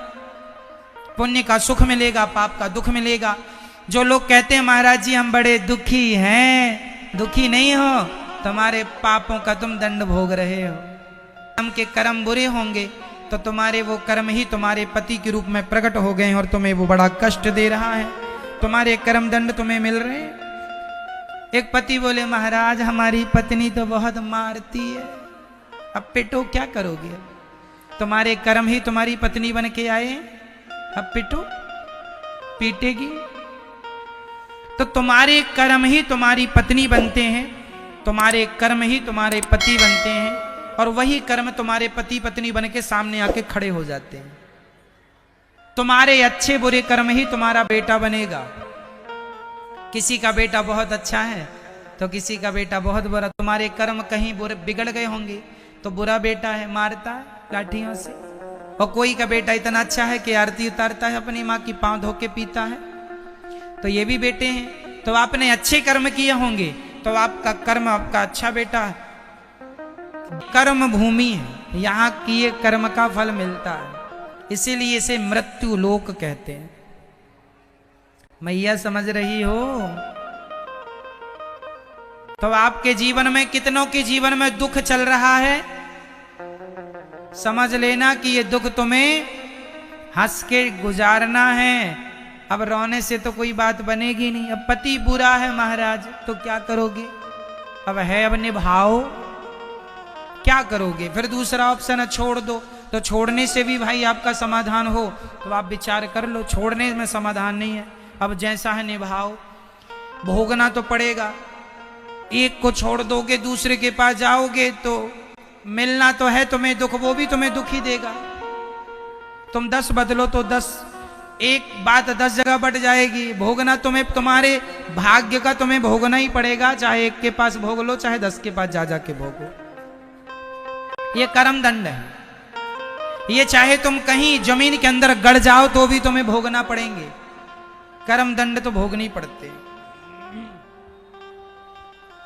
पुण्य का सुख मिलेगा, पाप का दुख मिलेगा। जो लोग कहते हैं महाराज जी हम बड़े दुखी हैं, दुखी नहीं हो, तुम्हारे पापों का तुम दंड भोग रहे हो। हम के कर्म बुरे होंगे तो तुम्हारे वो कर्म ही तुम्हारे पति के रूप में प्रकट हो गए हैं और तुम्हें वो बड़ा कष्ट दे रहा है, तुम्हारे कर्म दंड तुम्हें मिल रहे हैं। एक पति बोले महाराज हमारी पत्नी तो बहुत मारती है, अब पिटो, क्या करोगे? तुम्हारे कर्म ही तुम्हारी पत्नी बन के आए, अब पिटो, पीटेगी। तो तुम्हारे कर्म ही तुम्हारी पत्नी बनते हैं, तुम्हारे कर्म ही तुम्हारे पति बनते हैं, और वही कर्म तुम्हारे पति पत्नी बन के सामने आके खड़े हो जाते हैं। तुम्हारे अच्छे बुरे कर्म ही तुम्हारा बेटा बनेगा। किसी का बेटा बहुत अच्छा है तो किसी का बेटा बहुत बुरा। तुम्हारे कर्म कहीं बुरे बिगड़ गए होंगे तो बुरा बेटा है, मारता है लाठियों से। और कोई का बेटा इतना अच्छा है कि आरती उतारता है, अपनी माँ की पांव धो के पीता है, तो ये भी बेटे हैं। तो आपने अच्छे कर्म किए होंगे तो आपका कर्म आपका अच्छा बेटा है। कर्म भूमि है, यहाँ किए कर्म का फल मिलता है, इसीलिए इसे मृत्यु लोक कहते हैं। मैया समझ रही हो? तो आपके जीवन में, कितनों के जीवन में दुख चल रहा है, समझ लेना कि ये दुख तुम्हें हंस के गुजारना है। अब रोने से तो कोई बात बनेगी नहीं। अब पति बुरा है महाराज तो क्या करोगे? अब है, अब निभाओ, क्या करोगे? फिर दूसरा ऑप्शन है छोड़ दो, तो छोड़ने से भी भाई आपका समाधान हो तो आप विचार कर लो। छोड़ने में समाधान नहीं है, अब जैसा है निभाओ, भोगना तो पड़ेगा। एक को छोड़ दोगे दूसरे के पास जाओगे तो मिलना तो है तुम्हें दुख, वो भी तुम्हें दुख ही देगा। तुम 10 बदलो तो 10, एक बात 10 जगह बढ़ जाएगी। भोगना तुम्हें, तुम्हारे भाग्य का तुम्हें भोगना ही पड़ेगा, चाहे एक के पास भोग लो चाहे 10 के पास जा के भोगो। ये कर्म दंड है। ये चाहे तुम कहीं जमीन के अंदर गड़ जाओ तो भी तुम्हें भोगना पड़ेंगे। कर्म दंड तो भोगने ही पड़ते।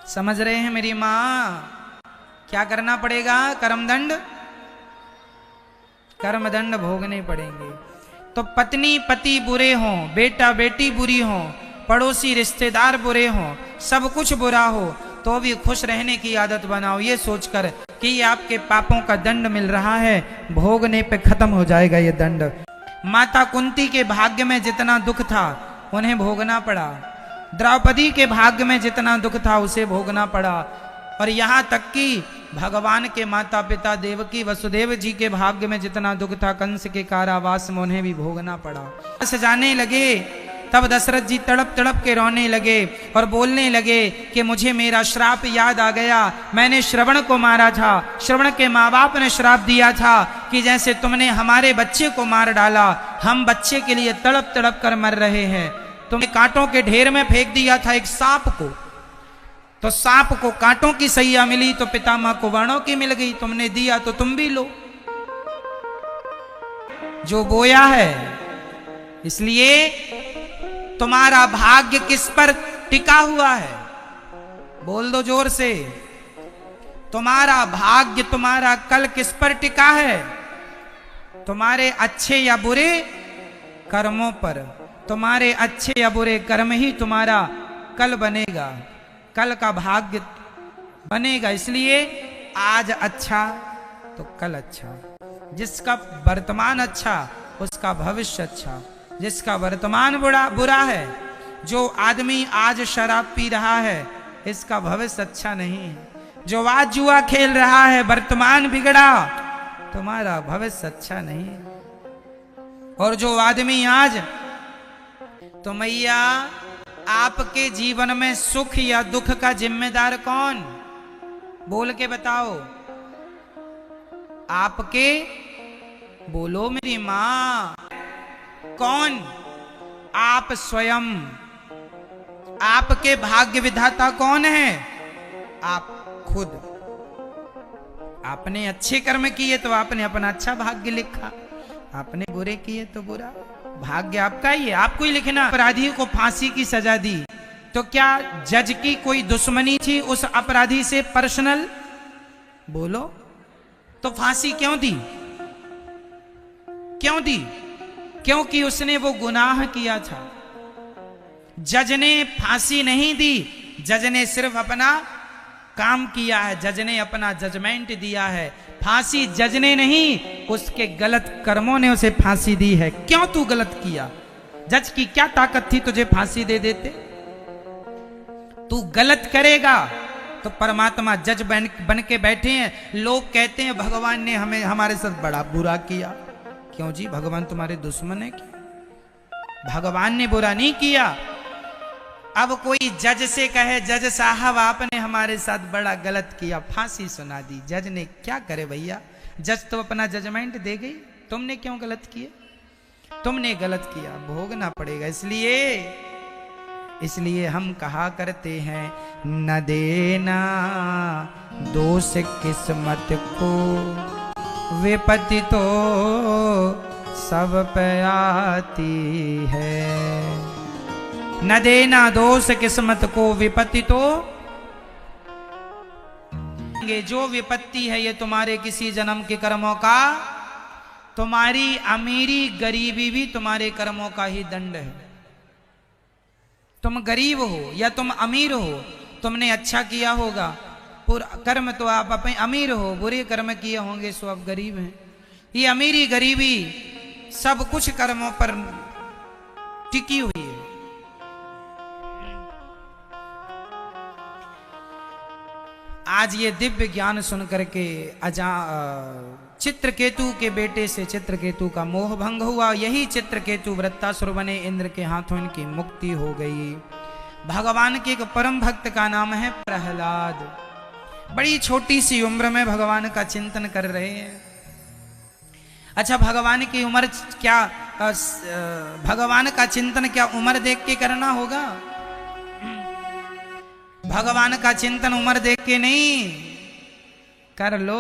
समझ रहे हैं मेरी माँ? क्या करना पड़ेगा? कर्म दंड, कर्म दंड भोगने पड़ेंगे। तो पत्नी पति बुरे हों, बेटा बेटी बुरी हो, पड़ोसी रिश्तेदार बुरे हों, सब कुछ बुरा हो, तो भी खुश रहने की आदत बनाओ, ये सोचकर कि ये आपके पापों का दंड मिल रहा है, भोगने पे खत्म हो जाएगा ये दंड। माता कुंती के भाग्य में जितना दुख था उन्हें भोगना पड़ा, द्रौपदी के भाग्य में जितना दुख था उसे भोगना पड़ा, और यहाँ तक कि भगवान के माता पिता देवकी वसुदेव जी के भाग्य में जितना दुख था कंस के कारावास में उन्हें भी भोगना पड़ा। सजाने लगे तब दशरथ जी तड़प तड़प के रोने लगे और बोलने लगे कि मुझे मेरा श्राप याद आ गया। मैंने श्रवण को मारा था, श्रवण के माँ बाप ने श्राप दिया था कि जैसे तुमने हमारे बच्चे को मार डाला, हम बच्चे के लिए तड़प तड़प कर मर रहे हैं। तुमने कांटों के ढेर में फेंक दिया था एक सांप को, तो सांप को कांटों की सैया मिली तो पितामह को वर्णों की मिल गई। तुमने दिया तो तुम भी लो, जो बोया है। इसलिए तुम्हारा भाग्य किस पर टिका हुआ है? बोल दो जोर से, तुम्हारा भाग्य, तुम्हारा कल किस पर टिका है? तुम्हारे अच्छे या बुरे कर्मों पर। तुम्हारे अच्छे या बुरे कर्म ही तुम्हारा कल बनेगा, कल का भाग्य बनेगा। इसलिए आज अच्छा तो कल अच्छा। जिसका वर्तमान अच्छा उसका भविष्य अच्छा, जिसका वर्तमान बुरा है, जो आदमी आज शराब पी रहा है इसका भविष्य अच्छा नहीं है। जो आज जुआ खेल रहा है, वर्तमान बिगड़ा, तुम्हारा भविष्य अच्छा नहीं है। और जो आदमी आज, तो मैया आपके जीवन में सुख या दुख का जिम्मेदार कौन? बोल के बताओ। आपके, बोलो मेरी मां। कौन? आप स्वयं। आपके भाग्य विधाता कौन है? आप खुद। आपने अच्छे कर्म किए तो आपने अपना अच्छा भाग्य लिखा, आपने बुरे किए तो बुरा। भाग्य आपका ही है, आपको ही लिखना। अपराधी को फांसी की सजा दी तो क्या जज की कोई दुश्मनी थी उस अपराधी से पर्सनल? बोलो, तो फांसी क्यों दी? क्यों दी? क्योंकि उसने वो गुनाह किया था। जज ने फांसी नहीं दी, जज ने सिर्फ अपना काम किया है, जज ने अपना जजमेंट दिया है। फांसी जज ने नहीं, उसके गलत कर्मों ने उसे फांसी दी है। क्यों तू गलत किया? जज की क्या ताकत थी तुझे फांसी दे देते? तू गलत करेगा तो परमात्मा जज बन के बैठे हैं। लोग कहते हैं भगवान ने हमें हमारे साथ बड़ा बुरा किया। क्यों जी? भगवान तुम्हारे दुश्मन है क्या? भगवान ने बुरा नहीं किया। अब कोई जज से कहे जज साहब आपने हमारे साथ बड़ा गलत किया, फांसी सुना दी। जज ने क्या करे भैया? जज तो अपना जजमेंट दे गई। तुमने क्यों गलत किए? तुमने गलत किया, भोगना पड़ेगा। इसलिए हम कहा करते हैं, न देना दोष किस्मत को, विपत्ति तो सब पे आती है। न देना दोष किस्मत को, विपत्ति तो। जो विपत्ति है ये तुम्हारे किसी जन्म के कर्मों का, तुम्हारी अमीरी गरीबी भी तुम्हारे कर्मों का ही दंड है। तुम गरीब हो या तुम अमीर हो, तुमने अच्छा किया होगा, पूरा कर्म तो आप अपने अमीर हो, बुरे कर्म किए होंगे सो आप गरीब हैं। ये अमीरी गरीबी सब कुछ कर्मों पर टिकी हुई है। आज ये दिव्य ज्ञान सुन करके चित्रकेतु के बेटे से चित्रकेतु का मोह भंग हुआ। यही चित्रकेतु वृत्तासुर बने, इंद्र के हाथों इनकी मुक्ति हो गई। भगवान के एक परम भक्त का नाम है प्रहलाद। बड़ी छोटी सी उम्र में भगवान का चिंतन कर रहे हैं। अच्छा, भगवान की उम्र क्या, भगवान का चिंतन क्या उम्र देख के करना होगा? भगवान का चिंतन उम्र देख के नहीं, कर लो।